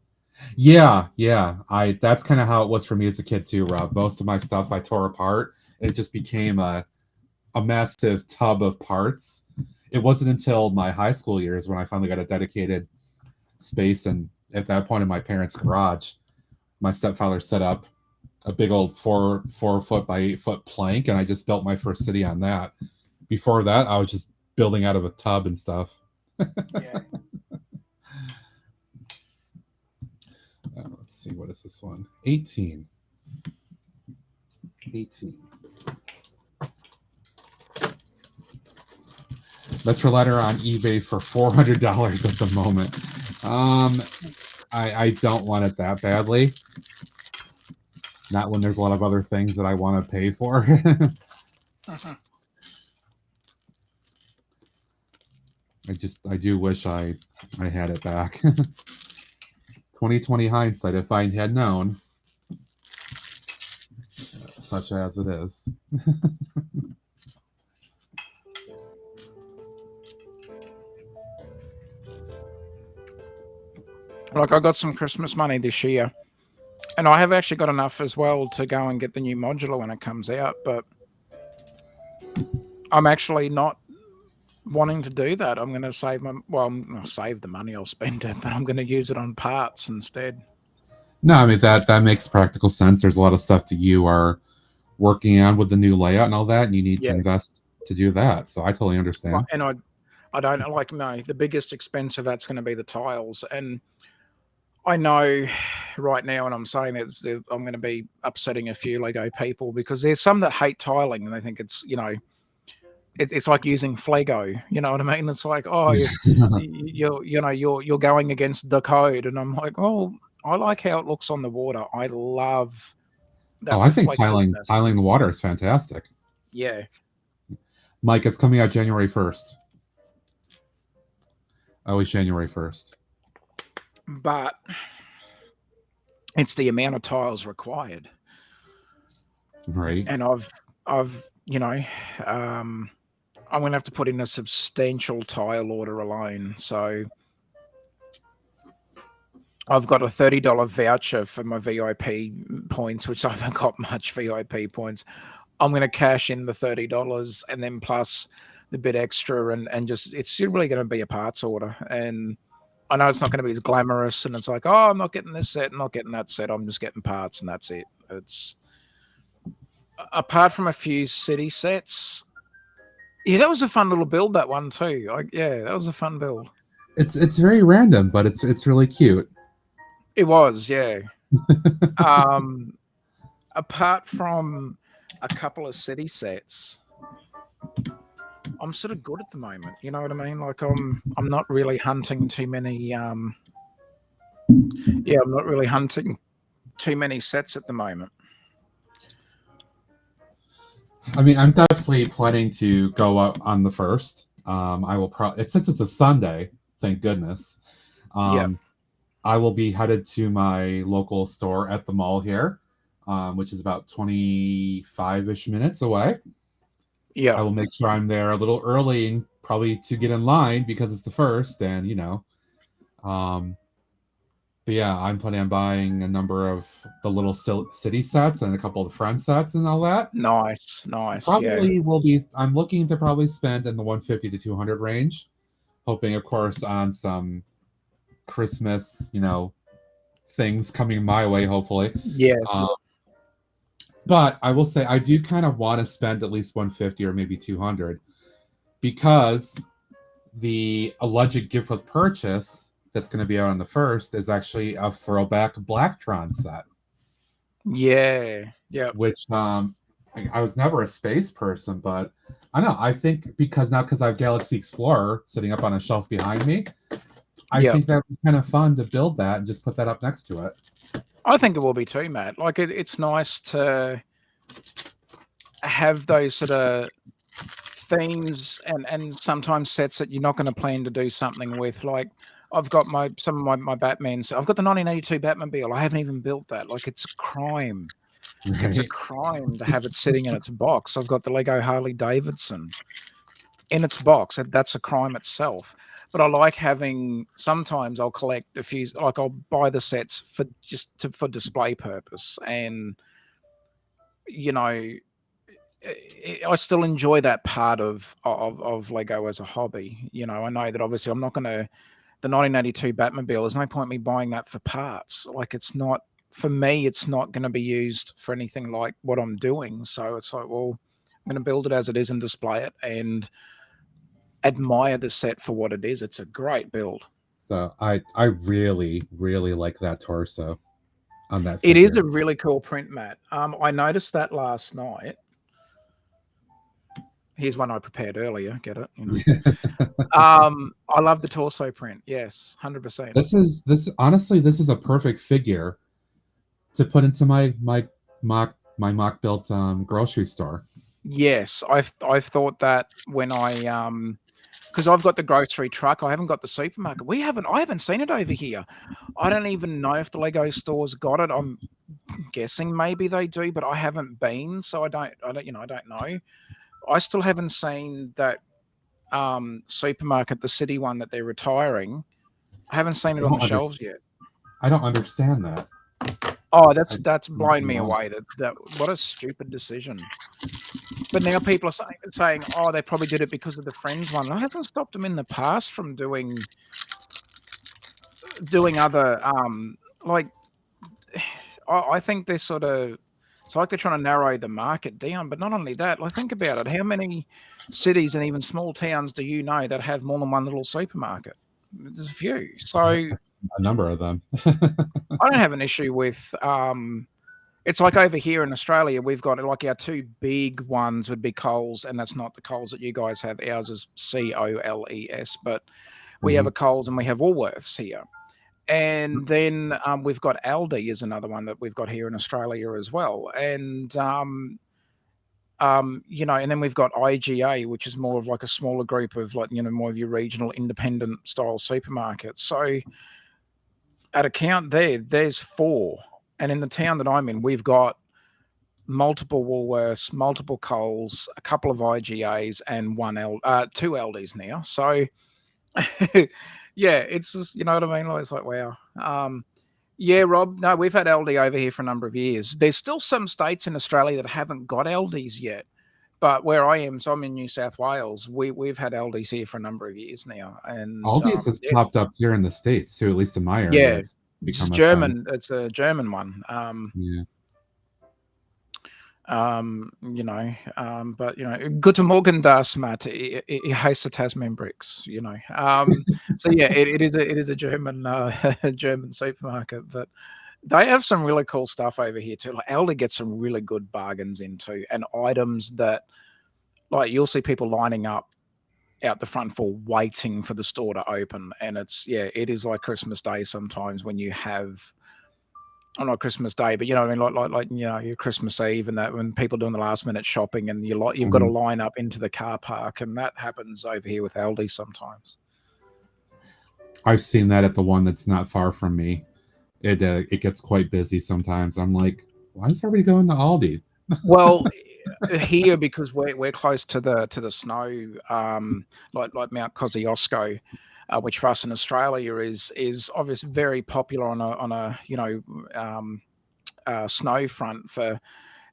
Speaker 2: Yeah, yeah. That's kind of how it was for me as a kid too, Rob. Most of my stuff I tore apart. It just became a massive tub of parts. It wasn't until my high school years when I finally got a dedicated space, and at that point in my parents' garage, my stepfather set up a big old four foot by 8 foot plank, and I just built my first city on that. Before that, I was just building out of a tub and stuff.
Speaker 6: Yeah.
Speaker 2: Let's see, what is this one? 18. Metro Letter on eBay for $400 at the moment. I don't want it that badly. Not when there's a lot of other things that I want to pay for. I do wish I had it back. 2020 hindsight, if I had known, such as it is.
Speaker 6: Like, I got some Christmas money this year, and I have actually got enough as well to go and get the new modular when it comes out, but I'm actually not wanting to do that. I'm going to save I'll save the money, I'll spend it, but I'm going to use it on parts instead.
Speaker 2: No, I mean, that makes practical sense. There's a lot of stuff that you are working on with the new layout and all that, and you need to invest to do that. So I totally understand.
Speaker 6: And I don't like, no, the biggest expense of that's going to be the tiles. And I know right now, and I'm saying that I'm going to be upsetting a few Lego people, because there's some that hate tiling and they think it's, it's like using Flego. You know what I mean? It's like, oh, you're going against the code, and I'm like, oh, I like how it looks on the water. I love that.
Speaker 2: Oh, I think tiling the water is fantastic.
Speaker 6: Yeah,
Speaker 2: Mike, it's coming out January 1st. Always January 1st.
Speaker 6: But it's the amount of tiles required,
Speaker 2: right?
Speaker 6: And I'm going to have to put in a substantial tile order alone. So I've got a $30 voucher for my VIP points, which I haven't got much VIP points. I'm going to cash in the $30 and then plus the bit extra, and just, it's really going to be a parts order. And I know it's not going to be as glamorous, and it's like, oh, I'm not getting this set, not getting that set. I'm just getting parts, and that's it. It's, apart from a few city sets. Yeah, that was a fun little build, that one too. That was a fun build.
Speaker 2: It's very random, but it's really cute.
Speaker 6: It was, yeah. Apart from a couple of city sets, I'm sort of good at the moment. You know what I mean? Like, I'm not really hunting too many. I'm not really hunting too many sets at the moment.
Speaker 2: I mean, I'm definitely planning to go up on the 1st. I will probably, since it's a Sunday, thank goodness. I will be headed to my local store at the mall here, which is about 25-ish minutes away. Yeah, I will make sure I'm there a little early, probably to get in line because it's the 1st, and but yeah, I'm planning on buying a number of the little city sets and a couple of the friend sets and all that.
Speaker 6: Nice.
Speaker 2: Probably will be. I'm looking to probably spend in the 150 to 200 range, hoping, of course, on some Christmas, things coming my way. Hopefully,
Speaker 6: yes.
Speaker 2: But I will say I do kind of want to spend at least 150 or maybe 200, because the alleged gift with purchase that's going to be out on the 1st is actually a throwback Blacktron set.
Speaker 6: Yeah.
Speaker 2: Which I was never a space person, but I don't know. I think because I have Galaxy Explorer sitting up on a shelf behind me, I think that was kind of fun to build that and just put that up next to it.
Speaker 6: I think it will be too, Matt. Like, it's nice to have those sort of themes and sometimes sets that you're not going to plan to do something with. Like, I've got some of my Batmans. I've got the 1982 Batmobile. I haven't even built that. Like, it's a crime. Right. It's a crime to have it sitting in its box. I've got the Lego Harley Davidson. in its box. That's a crime itself. But I like having. Sometimes I'll collect a few. Like I'll buy the sets for display purpose, and you know, I still enjoy that part of Lego as a hobby. You know, I know that obviously I'm not going to. The 1982 Batmobile. There's no point me buying that for parts. Like it's not for me. It's not going to be used for anything like what I'm doing. So it's like, well, I'm going to build it as it is and display it and admire the set for what it is. It's a great build.
Speaker 2: So I really like that torso on that
Speaker 6: It
Speaker 2: figure.
Speaker 6: is a really cool print, Matt. I noticed that last night. Here's one I prepared earlier. Get it? You know. I love the torso print. Yes, 100%.
Speaker 2: This honestly, this is a perfect figure to put into my mock built grocery store.
Speaker 6: Yes, I've thought that when I because I've got the grocery truck, I haven't got the supermarket. I haven't seen it over here. I don't even know if the Lego store's got it. I'm guessing maybe they do, but I haven't been, so I don't know. I still haven't seen that supermarket, the city one that they're retiring. I haven't seen it on the shelves yet.
Speaker 2: I don't understand that.
Speaker 6: Oh, that's blown me away. That what a stupid decision. But now people are saying, oh, they probably did it because of the Friends one. That hasn't stopped them in the past from doing other like. I think they're sort of. It's like they're trying to narrow the market down. But not only that, like think about it. How many cities and even small towns do you know that have more than one little supermarket? There's a few. So
Speaker 2: a number of them.
Speaker 6: I don't have an issue with. It's like over here in Australia, we've got like our two big ones would be Coles, and that's not the Coles that you guys have. Ours is COLES, but we have a Coles and we have Woolworths here. And then we've got Aldi is another one that we've got here in Australia as well. And, you know, and then we've got IGA, which is more of like a smaller group of like, you know, more of your regional independent style supermarkets. So at a count there's 4. And in the town that I'm in, we've got multiple Woolworths, multiple Coles, a couple of IGAs, and 2 Aldis now. So, yeah, it's just, you know what I mean? It's like, wow. Yeah, Rob, no, we've had Aldi over here for a number of years. There's still some states in Australia that haven't got Aldis yet. But where I am, so I'm in New South Wales, we've had Aldis here for a number of years now. And
Speaker 2: Aldis has popped up here in the States too, at least in my area.
Speaker 6: Yeah. It's German. It's a German one.
Speaker 2: Yeah.
Speaker 6: You know, but you know, Guten Morgen, das Matt. Ich heiße Tasman Bricks. You know, so yeah, it is a German German supermarket, but they have some really cool stuff over here too. Like Aldi gets some really good bargains into, and items that, like, you'll see people lining up out the front for waiting for the store to open, and it is like Christmas Day sometimes when you have. Not Christmas Day, but you know what I mean, like you know, your Christmas Eve and that when people doing the last minute shopping and you've got to line up into the car park, and that happens over here with Aldi sometimes.
Speaker 2: I've seen that at the one that's not far from me. It gets quite busy sometimes. I'm like, why is everybody going to Aldi?
Speaker 6: Well, here because we're close to the snow, like Mount Kosciuszko. Which for us in Australia is obviously very popular on a you know snow front for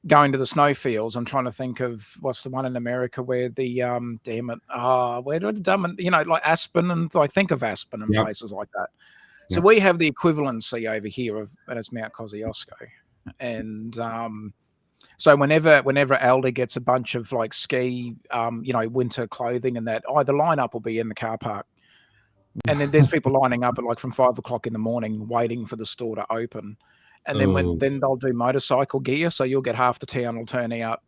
Speaker 6: going to the snowfields. I'm trying to think of what's the one in America where the where do the you know, like Aspen, and I think of Aspen and places like that. So we have the equivalency over here and it's Mount Kosciuszko, and so whenever Aldi gets a bunch of like ski you know, winter clothing and that, the lineup will be in the car park. And then there's people lining up at like from 5 o'clock in the morning waiting for the store to open. And then then they'll do motorcycle gear. So you'll get half the town will turn out,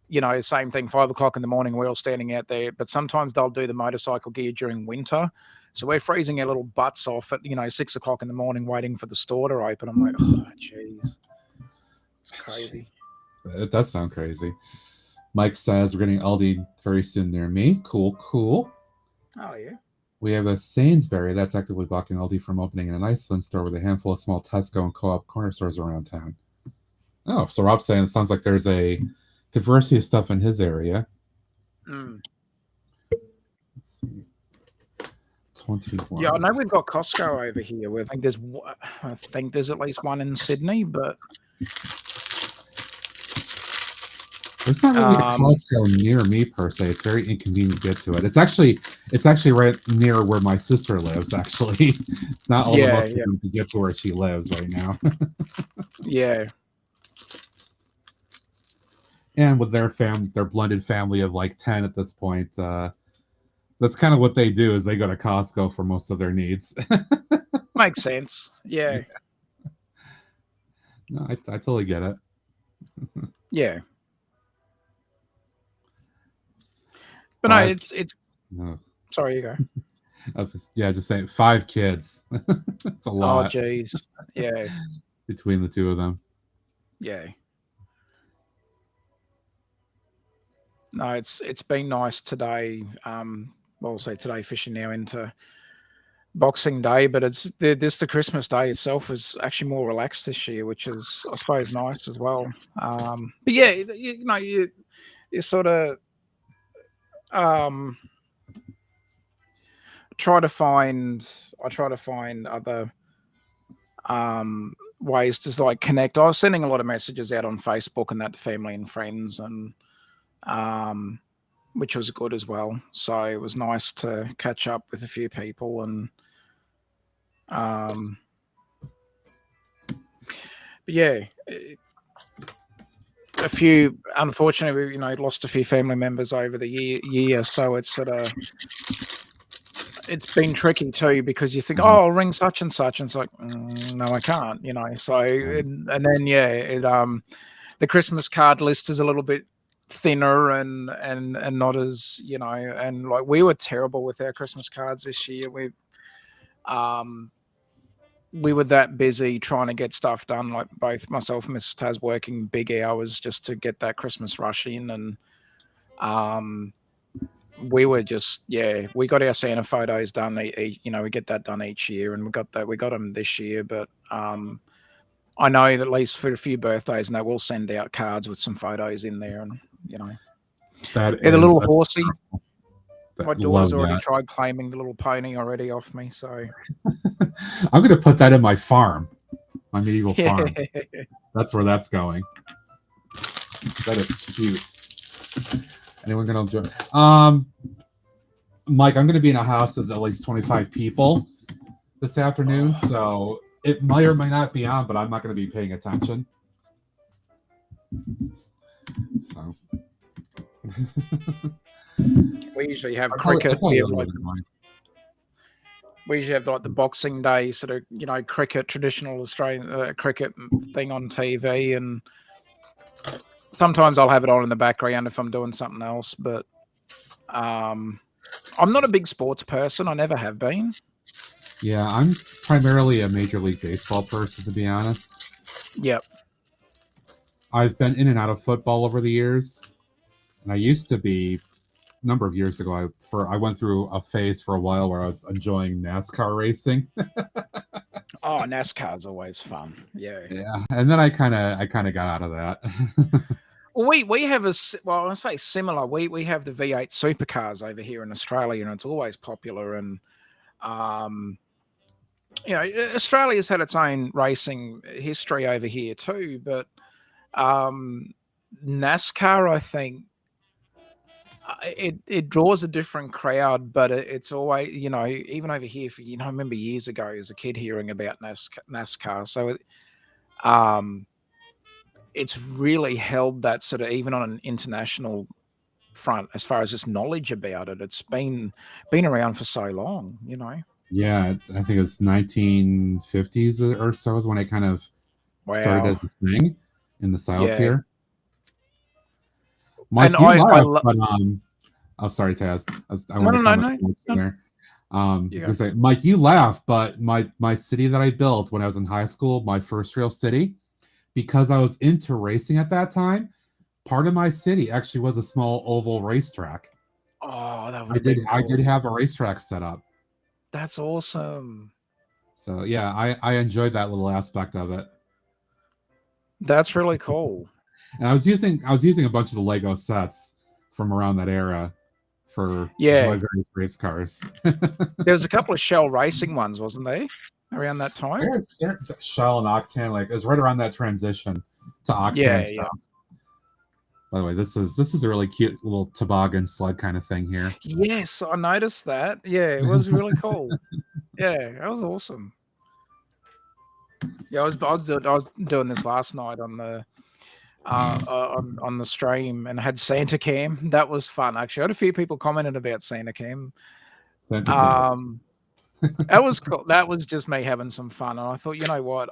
Speaker 6: you know, same thing, 5 o'clock in the morning, we're all standing out there. But sometimes they'll do the motorcycle gear during winter. So we're freezing our little butts off at, you know, 6 o'clock in the morning waiting for the store to open. I'm like, oh, jeez. It's crazy.
Speaker 2: It does sound crazy. Mike says we're getting Aldi very soon near me. Cool.
Speaker 6: Oh, yeah.
Speaker 2: We have a Sainsbury that's actively blocking Aldi from opening in an Iceland store with a handful of small Tesco and Co-op corner stores around town. Oh, so Rob's saying it sounds like there's a diversity of stuff in his area. see. 21.
Speaker 6: Yeah, I know we've got Costco over here. I think there's at least one in Sydney, but
Speaker 2: There's not really a Costco near me per se. It's very inconvenient to get to it. It's actually right near where my sister lives. Actually, it's not all the most to get to where she lives right now.
Speaker 6: Yeah.
Speaker 2: And with their blended family of like 10 at this point, that's kind of what they do. Is they go to Costco for most of their needs.
Speaker 6: Makes sense. Yeah.
Speaker 2: No, I totally get it.
Speaker 6: Yeah. But no, it's.
Speaker 2: No.
Speaker 6: Sorry, you go.
Speaker 2: I was just saying 5 kids. It's a lot.
Speaker 6: Oh, geez. Yeah.
Speaker 2: Between the two of them.
Speaker 6: Yeah. No, it's been nice today. Well, say today fishing now into Boxing Day, but the Christmas Day itself is actually more relaxed this year, which is, I suppose, nice as well. But yeah, you sort of try to find other ways to like connect. I was sending a lot of messages out on Facebook and that to family and friends, and which was good as well. So it was nice to catch up with a few people, and but yeah, a few, unfortunately, lost a few family members over the year, so it's sort of, it's been tricky too, because you think, oh, I'll ring such and such, and it's like, no, I can't, so and then the Christmas card list is a little bit thinner and not as, and like we were terrible with our Christmas cards this year. We were that busy trying to get stuff done, like both myself and Mrs. Taz working big hours just to get that Christmas rush in, and we were just, we got our Santa photos done. We get that done each year, and we got them this year. But I know that at least for a few birthdays, and they will send out cards with some photos in there, and
Speaker 2: that
Speaker 6: the little horsey. My daughter's
Speaker 2: love
Speaker 6: already
Speaker 2: that.
Speaker 6: tried claiming the little pony already off me, so
Speaker 2: I'm going to put that in my farm, my medieval farm. That's where that's going. That is cute. Anyone going to join? Mike, I'm going to be in a house of at least 25 people this afternoon, so it might or might not be on, but I'm not going to be paying attention. So.
Speaker 6: We usually have cricket. We usually have like the Boxing Day sort of, cricket, traditional Australian cricket thing on TV, and sometimes I'll have it on in the background if I'm doing something else. But I'm not a big sports person. I never have been.
Speaker 2: Yeah, I'm primarily a Major League Baseball person, to be honest.
Speaker 6: Yep.
Speaker 2: I've been in and out of football over the years, and I used to be. A number of years ago, I went through a phase for a while where I was enjoying NASCAR racing.
Speaker 6: Oh, NASCAR's always fun. Yeah.
Speaker 2: And then I kind of got out of that.
Speaker 6: We have I say similar. We have the V8 supercars over here in Australia, and it's always popular. And Australia's had its own racing history over here too, but NASCAR, I think. It draws a different crowd, but it's always, even over here, I remember years ago as a kid hearing about NASCAR. So it's really held that sort of, even on an international front, as far as just knowledge about it. It's been around for so long,
Speaker 2: Yeah, I think it was 1950s or so is when it kind of started as a thing in the South here. Mike,
Speaker 6: and
Speaker 2: oh, sorry, Taz. I
Speaker 6: No.
Speaker 2: there. I was gonna say, Mike, you laugh, but my city that I built when I was in high school, my first real city, because I was into racing at that time, part of my city actually was a small oval racetrack.
Speaker 6: Oh, that would be cool.
Speaker 2: I did have a racetrack set up.
Speaker 6: That's awesome.
Speaker 2: So yeah, I enjoyed that little aspect of it.
Speaker 6: That's really cool.
Speaker 2: And I was using a bunch of the Lego sets from around that era for
Speaker 6: Yeah.
Speaker 2: my various race cars.
Speaker 6: There was a couple of Shell Racing ones, wasn't there, around that time?
Speaker 2: There's Shell and Octane, like it was right around that transition to Octane
Speaker 6: Yeah,
Speaker 2: stuff. By the way, this is a really cute little toboggan sled kind of thing here.
Speaker 6: Yes, I noticed that. Yeah, it was really cool. Yeah, that was awesome. Yeah, I was doing this last night on the on the stream and had Santa Cam. That was fun actually. I had a few people commented about Santa Cam.
Speaker 2: Santa Claus.
Speaker 6: That was cool. That was just me having some fun, and I thought, you know what,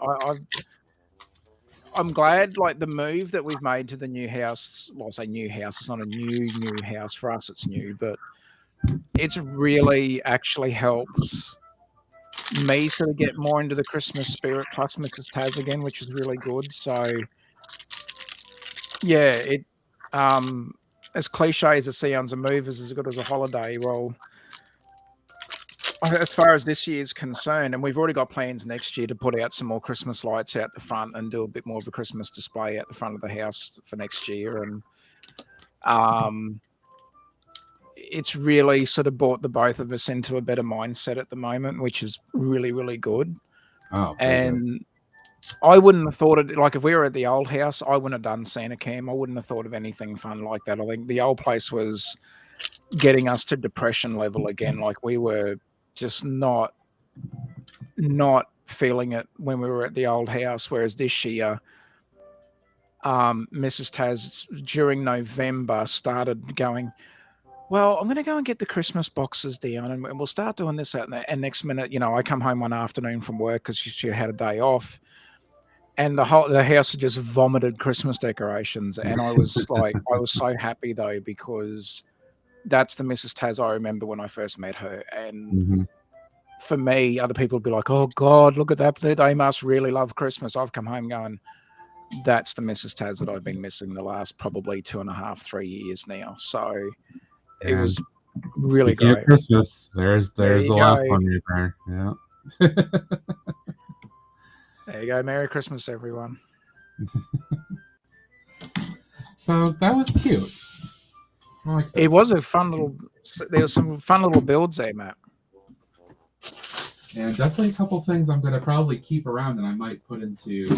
Speaker 6: I'm glad like the move that we've made to the new house. Well, I say new house. It's not a new house for us. It's new, but it's really actually helped me sort of get more into the Christmas spirit. Plus Mrs. Taz again, which is really good. So yeah, it as cliche as it sounds, a move is as good as a holiday. Well, as far as this year's concerned, and we've already got plans next year to put out some more Christmas lights out the front and do a bit more of a Christmas display out the front of the house for next year. And it's really sort of brought the both of us into a better mindset at the moment, which is really, really good.
Speaker 2: Oh,
Speaker 6: and I wouldn't have thought it, like if we were at the old house, I wouldn't have done Santa Cam. I wouldn't have thought of anything fun like that. I think the old place was getting us to depression level again. Like we were just not feeling it when we were at the old house. Whereas this year, Mrs. Taz during November started going, well, I'm going to go and get the Christmas boxes down and we'll start doing this, that, and that. And next minute, you know, I come home one afternoon from work because she had a day off. And the house had just vomited Christmas decorations. And I was like, I was so happy though, because that's the Mrs. Taz I remember when I first met her. And for me, other people would be like, oh God, look at that. They must really love Christmas. I've come home going, that's the Mrs. Taz that I've been missing the last probably 2.5, 3 years now. So it was really great.
Speaker 2: Of Christmas, there's the last one right there. Yeah.
Speaker 6: There you go. Merry Christmas, everyone.
Speaker 2: So that was cute. I like that.
Speaker 6: It was a fun little. There was some fun little builds there, Matt.
Speaker 2: And definitely a couple things I'm going to probably keep around and I might put into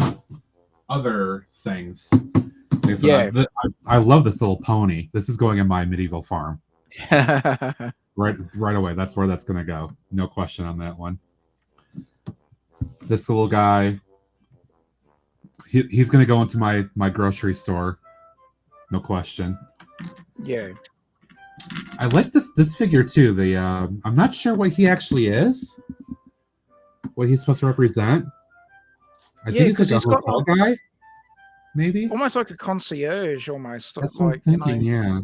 Speaker 2: other things. Yeah. I love this little pony. This is going in my medieval farm. right away. That's where that's going to go. No question on that one. This little guy, he's going to go into my grocery store. No question.
Speaker 6: Yeah.
Speaker 2: I like this figure too. The I'm not sure what he actually is. What he's supposed to represent. I think he's like a hotel guy. Maybe
Speaker 6: almost like a concierge. Almost.
Speaker 2: That's what I was thinking. Yeah.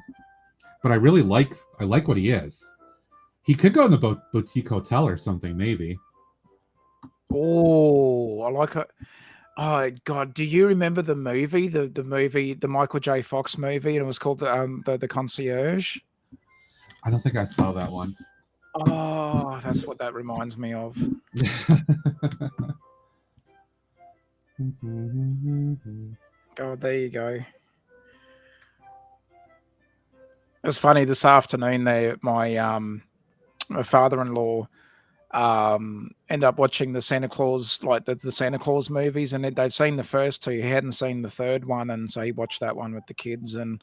Speaker 2: But I really like what he is. He could go in the boutique hotel or something. Maybe.
Speaker 6: Oh, I like it. Oh God, do you remember the movie, the Michael J. Fox movie, and it was called the Concierge?
Speaker 2: I don't think I saw that one.
Speaker 6: Oh, that's what that reminds me of. Oh, there you go. It was funny this afternoon. There, my father-in-law end up watching the Santa Claus, like the Santa Claus movies, and they'd seen the first two. He hadn't seen the third one, and so he watched that one with the kids. And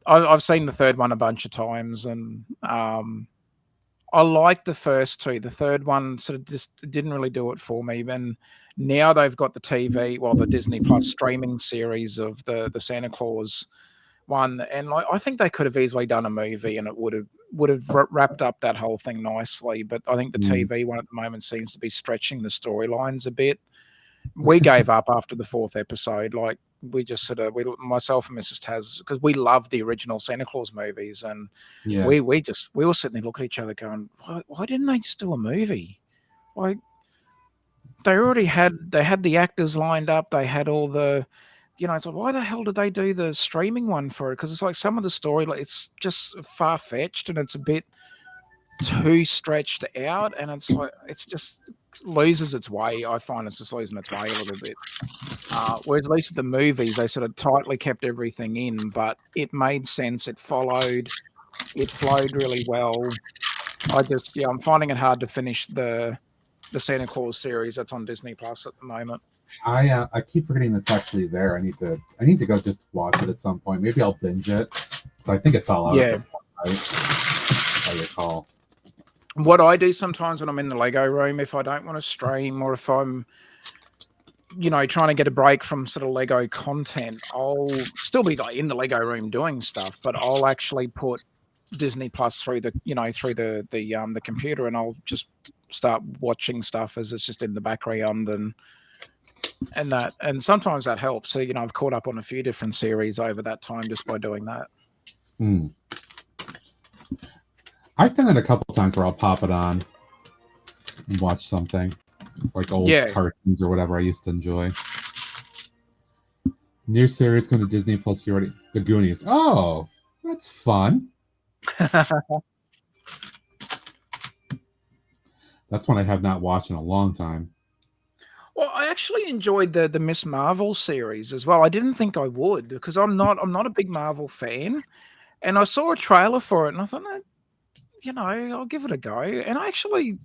Speaker 6: I've seen the third one a bunch of times, and I liked the first two. The third one sort of just didn't really do it for me. And now they've got the TV, well, the Disney Plus streaming series of the Santa Claus one, and I think they could have easily done a movie, and it would have wrapped up that whole thing nicely. But I think the TV one at the moment seems to be stretching the storylines a bit. We gave up after the fourth episode. Like we just myself and Mrs. Taz, because we love the original Santa Claus movies, and we were sitting there looking at each other going, why didn't they just do a movie? Like they already had the actors lined up, they had all the, you know, it's like, why the hell did they do the streaming one for it? Because it's like some of the story, like, it's just far-fetched and it's a bit too stretched out, and it's like it's just loses its way. I find it's just losing its way a little bit. Whereas at least at the movies, they sort of tightly kept everything in, but it made sense. It followed It flowed really well. I'm finding it hard to finish the Santa Claus series that's on Disney Plus at the moment.
Speaker 2: I keep forgetting it's actually there. I need to go just watch it at some point. Maybe I'll binge it. So I think it's all out at this point, right? If I recall.
Speaker 6: What I do sometimes when I'm in the Lego room, if I don't want to stream or if I'm, trying to get a break from sort of Lego content, I'll still be like in the Lego room doing stuff, but I'll actually put Disney Plus through the computer, and I'll just start watching stuff as it's just in the background and that, and sometimes that helps. So I've caught up on a few different series over that time just by doing that.
Speaker 2: I've done it a couple times where I'll pop it on and watch something like old cartoons or whatever I used to enjoy. New series going to Disney Plus. You already The Goonies. Oh, that's fun. That's one I have not watched in a long time.
Speaker 6: Well, I actually enjoyed the Miss Marvel series as well. I didn't think I would because I'm not a big Marvel fan, and I saw a trailer for it and I thought, I'll give it a go, and I actually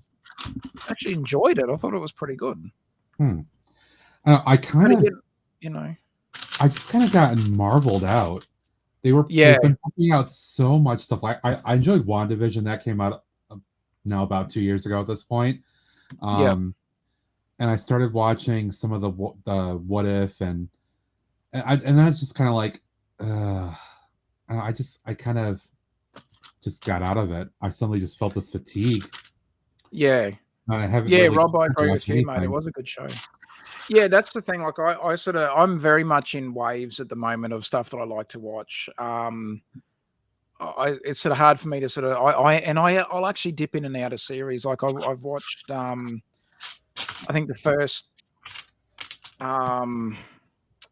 Speaker 6: enjoyed it. I thought it was pretty good.
Speaker 2: I kind of, I just kind of gotten marveled out. They've been putting out so much stuff. I enjoyed WandaVision. That came out now about 2 years ago at this point. And I started watching some of the What If, and that's just kind of like, I kind of just got out of it. I suddenly just felt this fatigue.
Speaker 6: Yeah.
Speaker 2: I haven't.
Speaker 6: Yeah, Rob, I agree with you, mate. It was a good show. Yeah, that's the thing. Like, I'm very much in waves at the moment of stuff that I like to watch. It's sort of hard for me to I'll actually dip in and out of series. Like I've watched, I think the first, what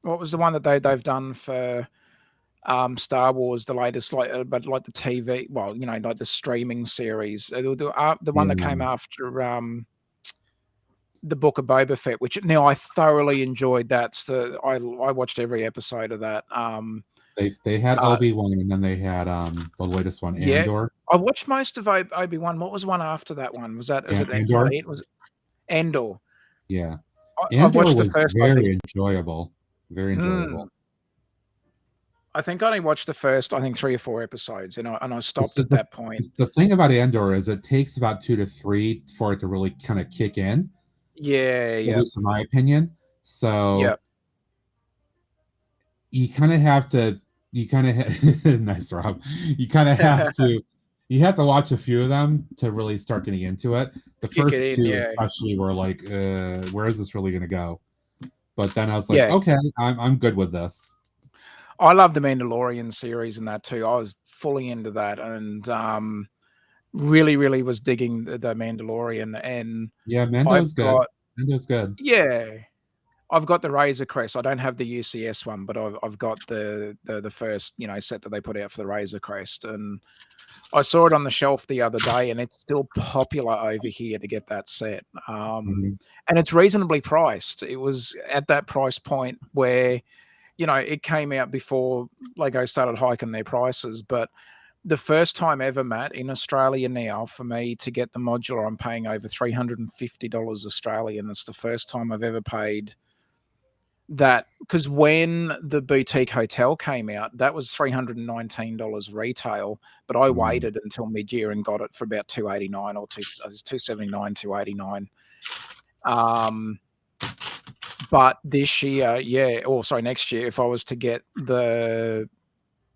Speaker 6: was the one that they've done for Star Wars, the latest, but like the TV, like the streaming series, the one that came after the Book of Boba Fett, which now I thoroughly enjoyed. I watched every episode of that.
Speaker 2: They had Obi-Wan, and then they had the latest one, Andor.
Speaker 6: I watched most of Obi-Wan. What was one after that one? Was it
Speaker 2: Andor?
Speaker 6: Was it Andor?
Speaker 2: Yeah,
Speaker 6: I've watched the first.
Speaker 2: Very enjoyable. Very enjoyable.
Speaker 6: I think I only watched the first, 3 or 4 episodes, and I stopped at that point.
Speaker 2: The thing about Andor is it takes about 2 to 3 for it to really kind of kick in.
Speaker 6: Yeah.
Speaker 2: At least in my opinion. So you kind of have to. Nice, Rob. You kind of have to. You have to watch a few of them to really start getting into it. The first 2 especially were like, where is this really going to go? But then I was like, okay, I'm good with this.
Speaker 6: I love the Mandalorian series and that too. I was fully into that, and really, really was digging the Mandalorian. And
Speaker 2: Mando's good. Mando's good.
Speaker 6: Yeah, I've got the Razor Crest. I don't have the UCS one, but I've got the first set that they put out for the Razor Crest, and I saw it on the shelf the other day, and it's still popular over here to get that set. And it's reasonably priced. It was at that price point where, it came out before Lego started hiking their prices. But the first time ever, Matt, in Australia now, for me to get the modular, I'm paying over $350 Australian. That's the first time I've ever paid that, because when the boutique hotel came out, that was $319 retail, but I waited until mid-year and got it for about $289 or $279, $289. But this year, next year, if I was to get the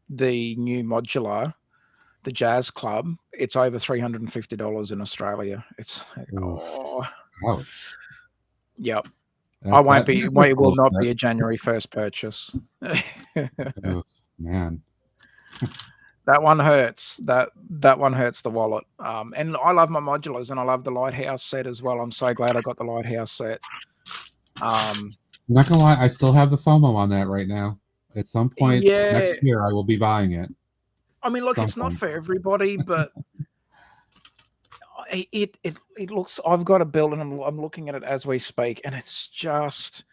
Speaker 6: new modular, the Jazz Club, it's over $350 in Australia. It's
Speaker 2: ouch.
Speaker 6: Yep. It will not be a January 1st purchase.
Speaker 2: Oh, man.
Speaker 6: That one hurts. That one hurts the wallet. And I love my modulars, and I love the Lighthouse set as well. I'm so glad I got the Lighthouse set. I'm
Speaker 2: not gonna lie, I still have the FOMO on that right now. At some point next year, I will be buying it.
Speaker 6: I mean, look, it's not for everybody, but it looks. I've got a build, and I'm looking at it as we speak, and it's just.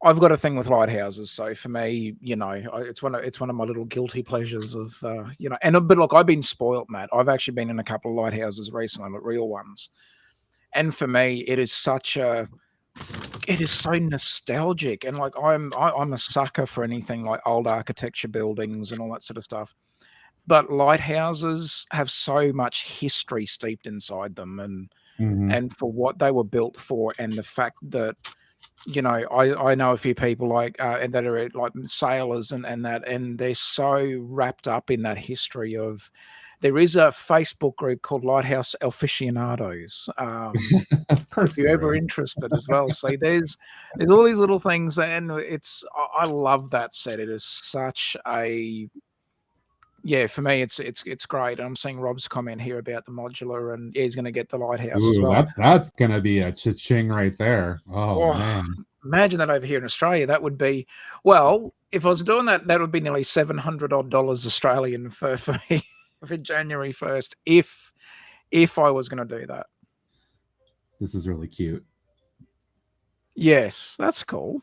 Speaker 6: I've got a thing with lighthouses, so for me, it's one of my little guilty pleasures of but look, I've been spoilt, Matt. I've actually been in a couple of lighthouses recently, like real ones, and for me, it is so nostalgic, and like I'm a sucker for anything like old architecture buildings and all that sort of stuff. But lighthouses have so much history steeped inside them, and for what they were built for, and the fact that I know a few people like and that are like sailors and that, and they're so wrapped up in that history of. There is a Facebook group called Lighthouse Aficionados.
Speaker 2: Of course,
Speaker 6: If you're
Speaker 2: there
Speaker 6: ever
Speaker 2: is.
Speaker 6: interested as well, see there's all these little things, and I love that set. It is such a for me, it's great. And I'm seeing Rob's comment here about the modular, and he's going to get the lighthouse as
Speaker 2: Ooh,
Speaker 6: well.
Speaker 2: that's gonna be a cha-ching right there. Oh man.
Speaker 6: Imagine that over here in Australia. That would be, well, if I was doing that, that would be nearly $700 odd Australian for me for January 1st. If I was going to do that.
Speaker 2: This is really cute.
Speaker 6: Yes, that's cool.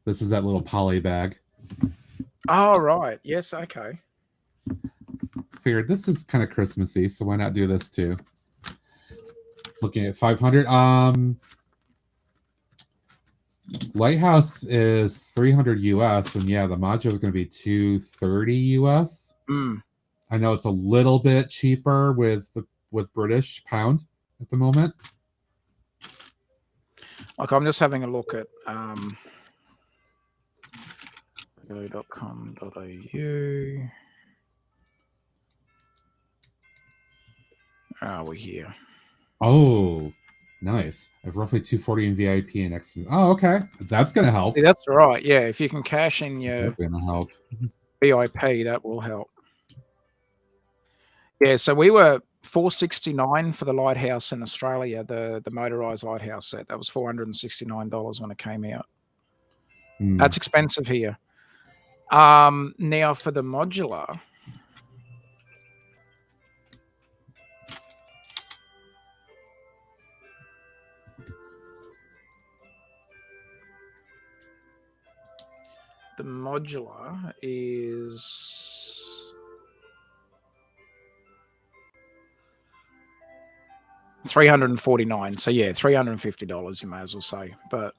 Speaker 2: This is that little poly bag.
Speaker 6: Oh, right. Yes, okay.
Speaker 2: Figured this is kind of Christmassy, so why not do this too? Looking at 500. Lighthouse is 300 US, and yeah, the module is going to be 230 US. I know it's a little bit cheaper with British pound at the moment.
Speaker 6: Like, I'm just having a look at go.com.au. Are we here?
Speaker 2: Oh, nice. I have roughly 240 in VIP and X. Oh, okay. That's going to help.
Speaker 6: See, that's right. Yeah, if you can cash in your
Speaker 2: That's going to help.
Speaker 6: VIP, that will help. Yeah, so we were $469 for the lighthouse in Australia, the motorized lighthouse set. That was $469 when it came out. That's expensive here. Now for the modular. The modular is $349. So yeah, $350 you may as well say. But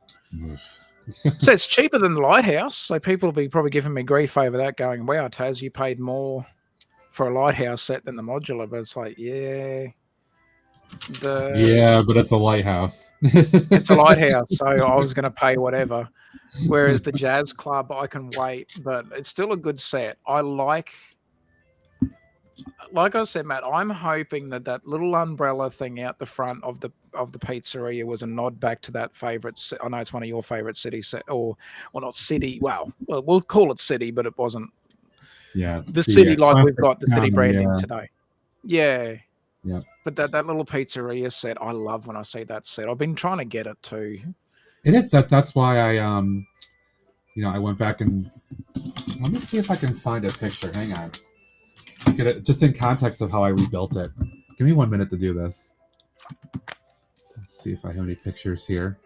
Speaker 6: so it's cheaper than the lighthouse. So people will be probably giving me grief over that, going, "Wow, Taz, you paid more for a lighthouse set than the modular." But it's like, yeah.
Speaker 2: Yeah, but it's a lighthouse.
Speaker 6: It's a lighthouse, so I was going to pay whatever. Whereas the Jazz Club, I can wait, but it's still a good set. I like I said, Matt, I'm hoping that little umbrella thing out the front of the pizzeria was a nod back to that favorite. I know it's one of your favorite city set, or well, not city. Well, we'll call it city, but it wasn't.
Speaker 2: Yeah,
Speaker 6: the city like we've got the city
Speaker 2: counter,
Speaker 6: branding today. Yeah.
Speaker 2: Yeah.
Speaker 6: But that little pizzeria set, I love when I see that set. I've been trying to get it too.
Speaker 2: It is that's why I I went back and let me see if I can find a picture. Hang on. Get it just in context of how I rebuilt it. Give me 1 minute to do this. Let's see if I have any pictures here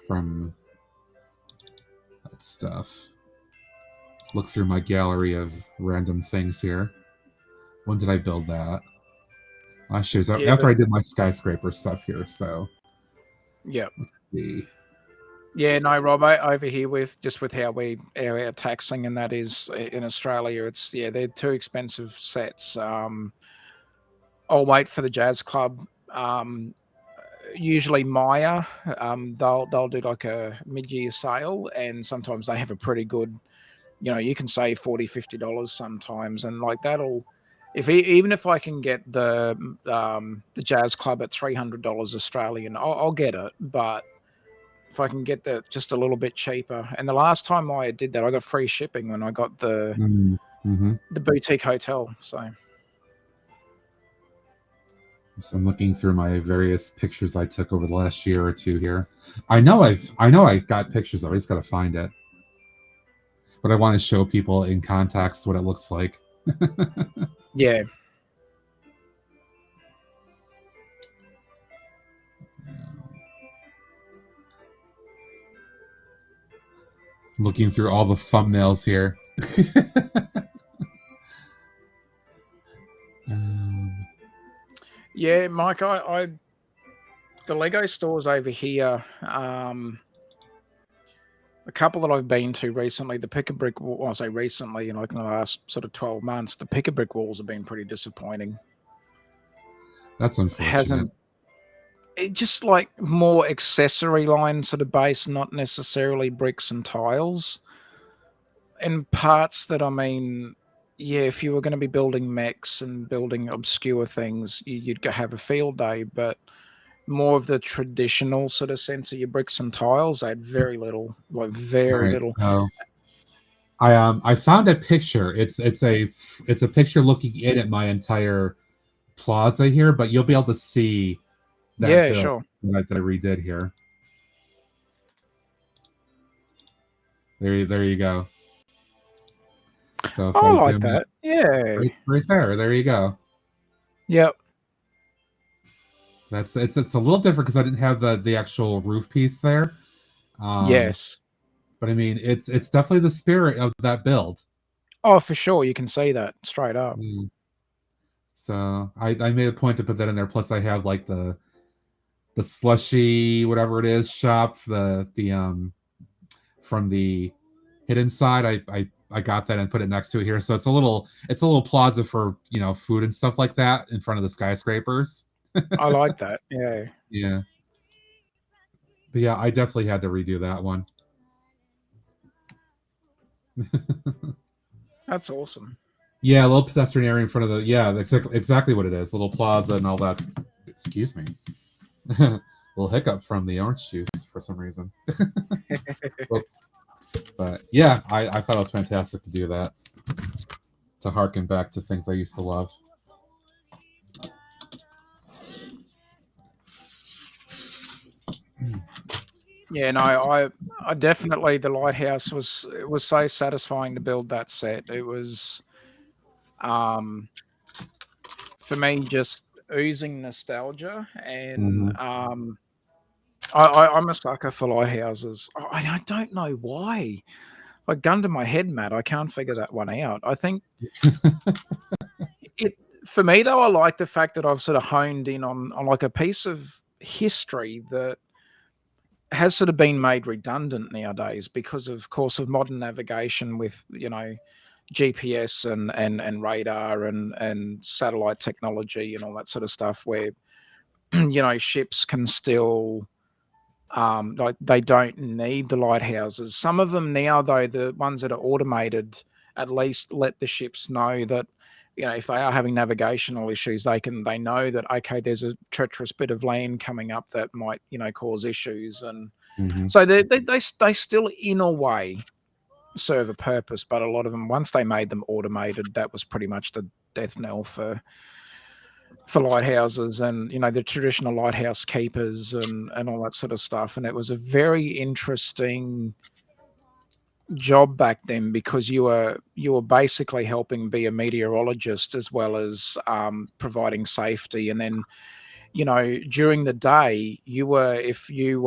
Speaker 2: from that stuff. Look through my gallery of random things here. When did I build that? Last year's after I did my skyscraper stuff here, so
Speaker 6: yeah.
Speaker 2: Let's see.
Speaker 6: Yeah, no, Rob, over here with how our taxing and that is in Australia, they're too expensive sets. I'll wait for the Jazz Club. Usually Maya, they'll do like a mid-year sale, and sometimes they have a pretty good, you can save $40, $50 sometimes, and like that'll. Even if I can get the Jazz Club at $300 Australian, I'll get it. But if I can get that just a little bit cheaper, and the last time I did that, I got free shipping when I got the boutique hotel. So
Speaker 2: I'm looking through my various pictures I took over the last year or two here. I know I got pictures of it. I just got to find it. But I want to show people in context what it looks like.
Speaker 6: Yeah.
Speaker 2: Looking through all the thumbnails here.
Speaker 6: Yeah, Mike, the Lego stores over here, a couple that I've been to recently, the pick a brick wall, well, I say recently, like in the last sort of 12 months, the pick a brick walls have been pretty disappointing.
Speaker 2: That's unfortunate.
Speaker 6: Hasn't it just like more accessory line sort of base, not necessarily bricks and tiles. And parts that, I mean, yeah, if you were going to be building mechs and building obscure things, you'd go have a field day, but more of the traditional sort of sense of your bricks and tiles, I had very little, like very
Speaker 2: Right,
Speaker 6: little.
Speaker 2: so I found a picture. It's a picture looking in at my entire plaza here, but you'll be able to see that
Speaker 6: Yeah,
Speaker 2: build
Speaker 6: sure.
Speaker 2: that I redid here. There you go. So if
Speaker 6: I
Speaker 2: I
Speaker 6: like
Speaker 2: zoom
Speaker 6: that. Yeah.
Speaker 2: right there you go.
Speaker 6: Yep.
Speaker 2: It's a little different because I didn't have the actual roof piece there.
Speaker 6: Yes.
Speaker 2: But I mean, it's definitely the spirit of that build.
Speaker 6: Oh, for sure. You can see that straight up.
Speaker 2: So I made a point to put that in there. Plus, I have like the slushy whatever it is shop, the from the hidden side. I got that and put it next to it here. So it's a little plaza for food and stuff like that in front of the skyscrapers.
Speaker 6: I like that. Yeah.
Speaker 2: Yeah. But yeah, I definitely had to redo that one.
Speaker 6: That's awesome.
Speaker 2: Yeah, a little pedestrian area in front of the that's exactly what it is. A little plaza and all that. Excuse me. A little hiccup from the orange juice for some reason. But yeah, I thought it was fantastic to do that. To harken back to things I used to love.
Speaker 6: Yeah, no, I definitely, the lighthouse was so satisfying to build that set. It was, for me, just oozing nostalgia, and I'm a sucker for lighthouses. I don't know why. Like, gun to my head, Matt, I can't figure that one out. I think it for me though, I like the fact that I've sort of honed in on like a piece of history that has sort of been made redundant nowadays because of course of modern navigation with GPS and radar and satellite technology and all that sort of stuff where ships can still like they don't need the lighthouses. Some of them now though, the ones that are automated, at least let the ships know that if they are having navigational issues, they know that okay, there's a treacherous bit of land coming up that might cause issues, and so they still in a way serve a purpose. But a lot of them, once they made them automated, that was pretty much the death knell for lighthouses and the traditional lighthouse keepers and all that sort of stuff. And it was a very interesting job back then because you were basically helping be a meteorologist as well as providing safety. And then during the day if you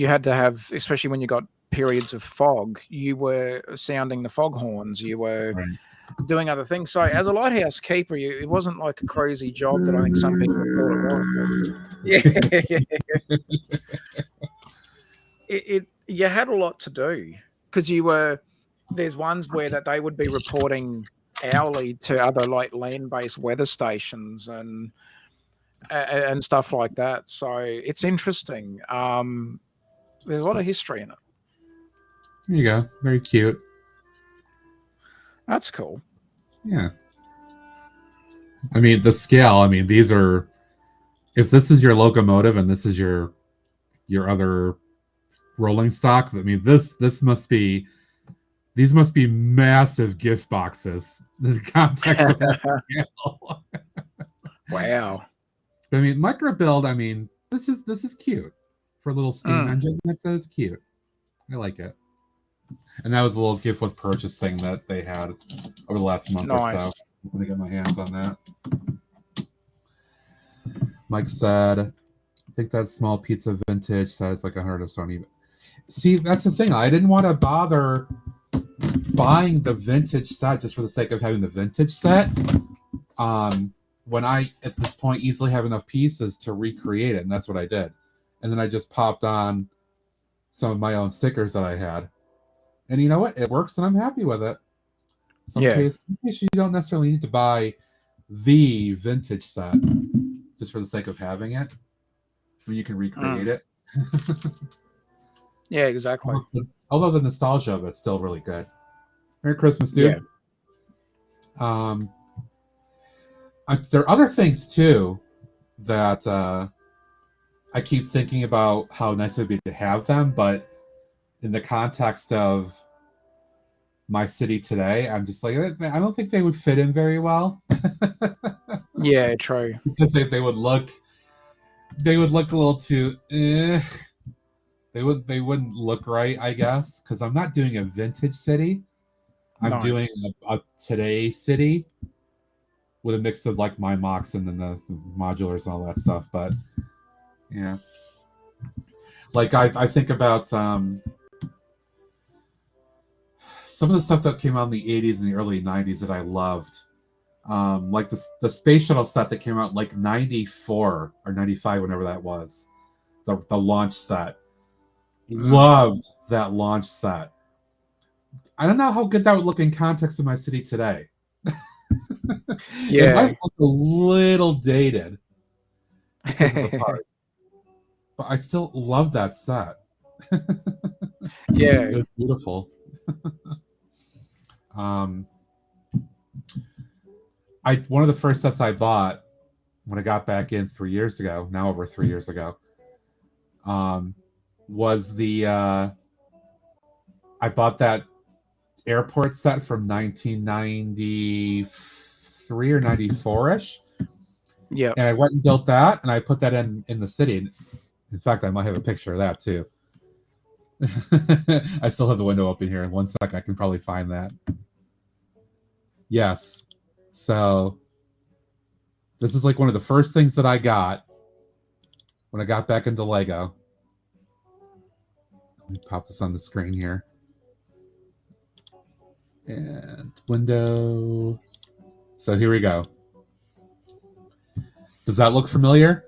Speaker 6: had to have, especially when you got periods of fog, you were sounding the foghorns, you were doing other things. So as a lighthouse keeper, it wasn't like a crazy job that I think some people thought it was. You had a lot to do because there's ones where that they would be reporting hourly to other like land-based weather stations and stuff like that. So it's interesting. There's a lot of history in it.
Speaker 2: There you go. Very cute.
Speaker 6: That's cool.
Speaker 2: Yeah. I mean, the scale, these are, if this is your locomotive and this is your other rolling stock, these must be massive gift boxes in the context of that scale.
Speaker 6: Wow.
Speaker 2: Micro build, this is cute. For a little steam engine, that is cute. I like it. And that was a little gift with purchase thing that they had over the last month or so. I'm going to get my hands on that. Mike said, I think that small pizza vintage size like 100 of Sony. See, that's the thing. I didn't want to bother buying the vintage set just for the sake of having the vintage set. When I, at this point, easily have enough pieces to recreate it, and that's what I did. And then I just popped on some of my own stickers that I had. And you know what? It works, and I'm happy with it. Some case you don't necessarily need to buy the vintage set just for the sake of having it. When you can recreate it.
Speaker 6: Yeah, exactly.
Speaker 2: Although the nostalgia of it's still really good. Merry Christmas, dude. Yeah. There are other things too that I keep thinking about how nice it would be to have them, but in the context of my city today, I'm just like, I don't think they would fit in very well.
Speaker 6: Yeah, true.
Speaker 2: Because they would look a little too they wouldn't look right, I guess, because I'm not doing a vintage city. I'm doing a today city with a mix of like my mocks and then the modulars and all that stuff. But yeah, like I think about some of the stuff that came out in the 80s and the early 90s that I loved. Like the space shuttle set that came out like 94 or 95, whenever that was. The launch set. Loved that launch set. I don't know how good that would look in context of my city today. It might look a little dated because of the parts. But I still love that set. It was beautiful. One of the first sets I bought when I got back in 3 years ago, now over 3 years ago, was the I bought that airport set from 1993 or 94ish.
Speaker 6: Yeah.
Speaker 2: And I went and built that, and I put that in the city. In fact, I might have a picture of that too. I still have the window open here. In 1 second, I can probably find that. Yes. So this is like one of the first things that I got when I got back into Lego. Let me pop this on the screen here. And window. So here we go. Does that look familiar?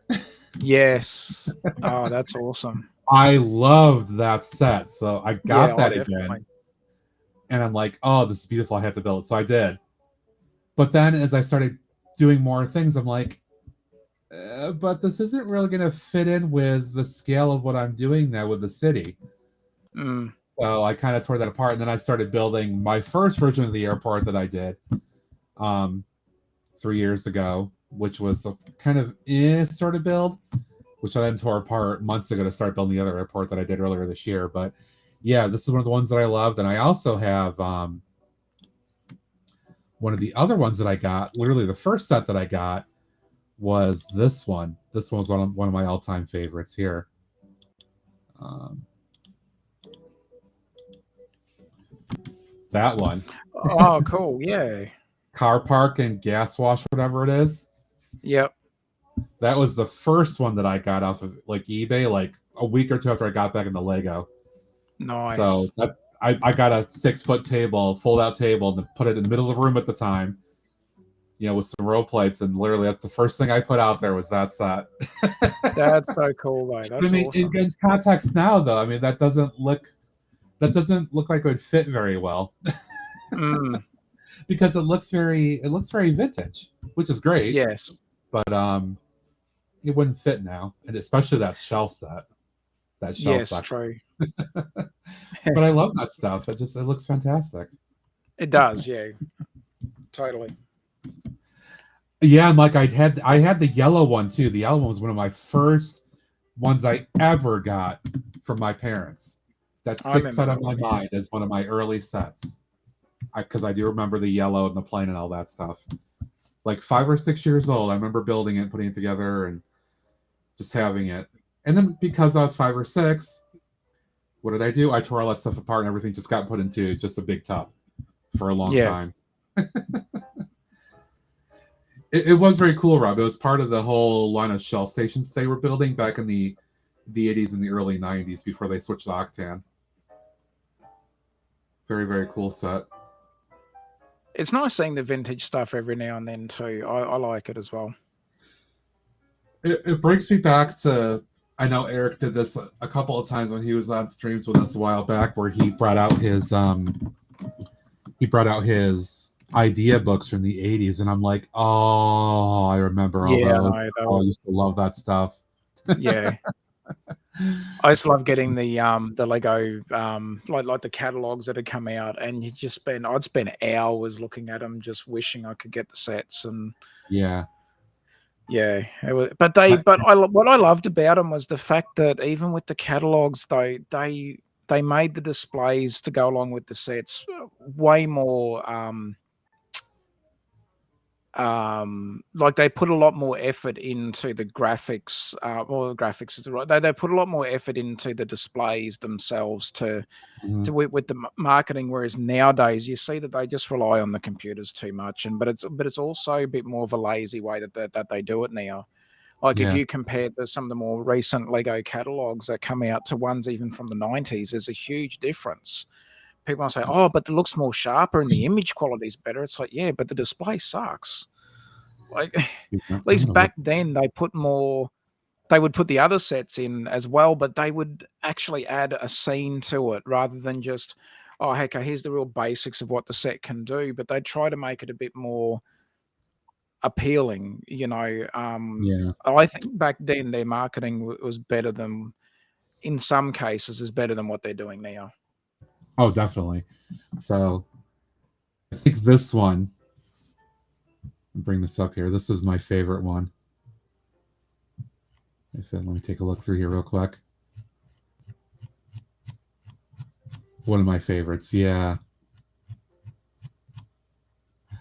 Speaker 6: Yes. Oh, that's awesome.
Speaker 2: I loved that set. So I got that again.
Speaker 6: Definitely.
Speaker 2: And I'm like, oh, this is beautiful. I have to build it. So I did. But then as I started doing more things, I'm like, but this isn't really going to fit in with the scale of what I'm doing now with the city. So I kind of tore that apart. And then I started building my first version of the airport that I did 3 years ago, which was a kind of sort of build, which I then tore apart months ago to start building the other airport that I did earlier this year. But yeah, this is one of the ones that I loved. And I also have one of the other ones that I got, literally the first set that I got was this one. This one was one of my all-time favorites here. That one.
Speaker 6: Oh, cool. Yeah.
Speaker 2: Car park and gas wash, whatever it is.
Speaker 6: Yep.
Speaker 2: That was the first one that I got off of like eBay, like a week or two after I got back into Lego.
Speaker 6: Nice.
Speaker 2: So I got a 6-foot table, fold-out table, and put it in the middle of the room at the time, with some row plates, and literally that's the first thing I put out there was that set.
Speaker 6: That's so cool, though. That's awesome.
Speaker 2: In context now, though, I mean that doesn't look like it would fit very well. Because it looks very vintage, which is great.
Speaker 6: Yes.
Speaker 2: But it wouldn't fit now, and especially that shell set. That shell section.
Speaker 6: True.
Speaker 2: But I love that stuff. It looks fantastic.
Speaker 6: It does, yeah. Totally.
Speaker 2: Yeah, and like I had the yellow one too. The yellow one was one of my first ones I ever got from my parents. That sticks out of my mind as one of my early sets. Because I do remember the yellow and the plane and all that stuff. Like 5 or 6 years old, I remember building it, putting it together, and just having it. And then because I was 5 or 6, what did I do? I tore all that stuff apart, and everything just got put into just a big tub for a long time. It was very cool, Rob. It was part of the whole line of shell stations they were building back in the 80s and the early 90s before they switched to Octane. Very, very cool set.
Speaker 6: It's nice seeing the vintage stuff every now and then too. I like it as well.
Speaker 2: It brings me back to, I know Eric did this a couple of times when he was on streams with us a while back, where he brought out his idea books from the 80s, and I'm like, oh, I remember all
Speaker 6: Yeah,
Speaker 2: those.
Speaker 6: no,
Speaker 2: Oh, I used to love that stuff.
Speaker 6: yeah. I used to love getting the Lego like the catalogs that had come out, and I'd spend hours looking at them, just wishing I could get the sets. And
Speaker 2: Yeah.
Speaker 6: yeah, what I loved about them was the fact that even with the catalogs, they made the displays to go along with the sets way more like they put a lot more effort into the graphics. Well, the graphics is right. They put a lot more effort into the displays themselves
Speaker 2: Mhm.
Speaker 6: with the marketing. Whereas nowadays, you see that they just rely on the computers too much, but it's also a bit more of a lazy way that they do it now. Like if
Speaker 2: Yeah.
Speaker 6: you compare some of the more recent Lego catalogs that come out to ones even from the 90s, there's a huge difference. People say, "Oh, but it looks more sharper and the image quality is better." It's like, yeah, but the display sucks. Like
Speaker 2: Yeah,
Speaker 6: at
Speaker 2: I'm
Speaker 6: least
Speaker 2: gonna look.
Speaker 6: back then they would put the other sets in as well, but they would actually add a scene to it rather than just, oh, okay, here's the real basics of what the set can do. But they'd try to make it a bit more appealing,
Speaker 2: Yeah.
Speaker 6: I think back then their marketing was better than, in some cases, is better than what they're doing now.
Speaker 2: Oh, definitely. So I think this one, bring this up here. This is my favorite one. Let me take a look through here real quick. One of my favorites, yeah.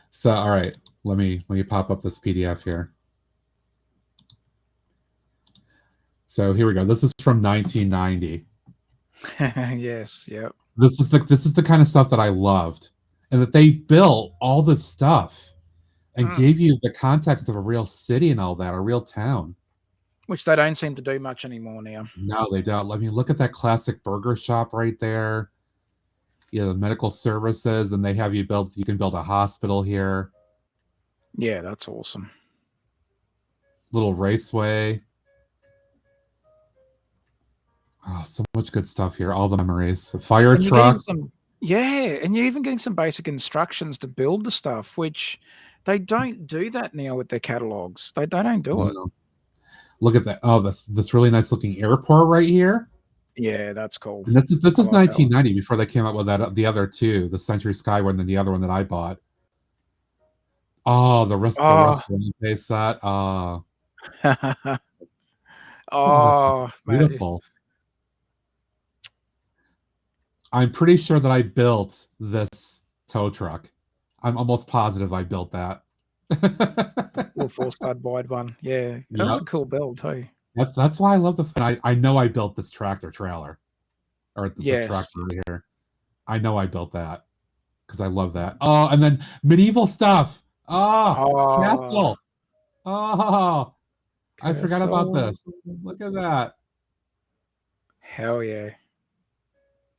Speaker 2: So, all right, let me pop up this PDF here. So here we go. This is from 1990.
Speaker 6: Yes, yep.
Speaker 2: This is the kind of stuff that I loved, and that they built all this stuff and gave you the context of a real city and all that, a real town.
Speaker 6: Which they don't seem to do much anymore now.
Speaker 2: No, they don't. Let me look at that classic burger shop right there. Yeah, the medical services, and they have you can build a hospital here.
Speaker 6: Yeah, that's awesome.
Speaker 2: Little raceway. Oh, so much good stuff here. All the memories. A fire
Speaker 6: And
Speaker 2: truck.
Speaker 6: and you're even getting some basic instructions to build the stuff, which they don't do that now with their catalogs. They don't do it.
Speaker 2: Wow. Look at that. Oh, this really nice looking airport right here.
Speaker 6: Yeah, that's cool.
Speaker 2: And this is
Speaker 6: I like that one.
Speaker 2: 1990 before they came out with the other two, the Century Sky one, and the other one that I bought. Oh, the restaurant they set. Oh, that's
Speaker 6: Oh, man.
Speaker 2: beautiful. I'm pretty sure that I built this tow truck. I'm almost positive I built that.
Speaker 6: Little four-stud wide one. Yeah, that's a
Speaker 2: Yep.
Speaker 6: cool build too.
Speaker 2: That's why I love I know I built this tractor trailer, or the
Speaker 6: Yes.
Speaker 2: tractor right here. I know I built that because I love that. Oh, and then medieval stuff. Oh, castle. Oh, I forgot about this. Look at that.
Speaker 6: Hell yeah.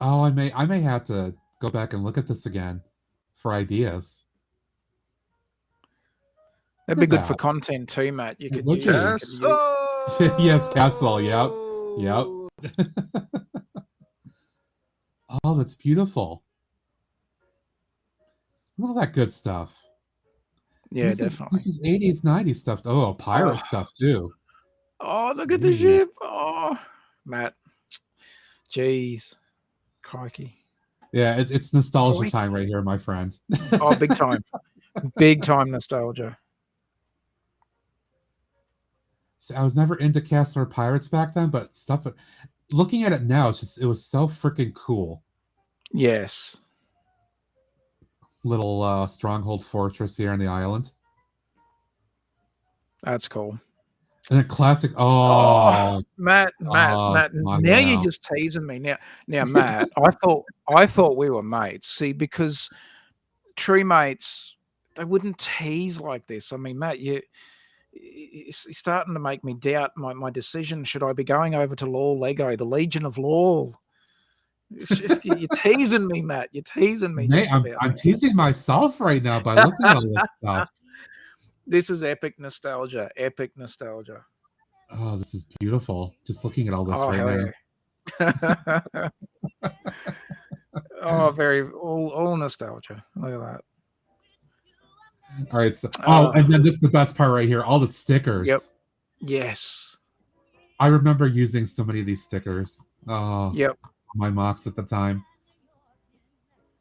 Speaker 2: Oh, I may have to go back and look at this again for ideas.
Speaker 6: That'd be good for content too, Matt. You could use
Speaker 2: Yes, castle. Yep. Oh, that's beautiful. All that good stuff.
Speaker 6: Yeah,
Speaker 2: this
Speaker 6: definitely.
Speaker 2: This is 80s, 90s stuff. Oh, pirate stuff too.
Speaker 6: Oh, look at the ship. Oh, Matt. Jeez. Crikey.
Speaker 2: Yeah, it's nostalgia time right here, my friend.
Speaker 6: Oh, big time. Big time nostalgia.
Speaker 2: So I was never into castle or pirates back then, but stuff. Looking at it now, it was so freaking cool.
Speaker 6: Yes.
Speaker 2: Little stronghold fortress here on the island.
Speaker 6: That's cool.
Speaker 2: And a classic.
Speaker 6: Matt. Now you're just teasing me. Now, Matt. I thought we were mates. See, because true mates, they wouldn't tease like this. I mean, Matt, you're starting to make me doubt my decision. Should I be going over to Law Lego, the Legion of Law? You're teasing me, Matt. You're teasing me.
Speaker 2: Mate,
Speaker 6: Just
Speaker 2: I'm
Speaker 6: about.
Speaker 2: teasing myself right now by looking at all this stuff.
Speaker 6: This is epic nostalgia. Epic nostalgia.
Speaker 2: Oh, this is beautiful. Just looking at all this
Speaker 6: Oh,
Speaker 2: right
Speaker 6: hell
Speaker 2: now.
Speaker 6: yeah. Oh, all nostalgia. Look at that.
Speaker 2: All right. So, and then this is the best part right here. All the stickers.
Speaker 6: Yep. Yes.
Speaker 2: I remember using so many of these stickers.
Speaker 6: Yep.
Speaker 2: My mocks at the time.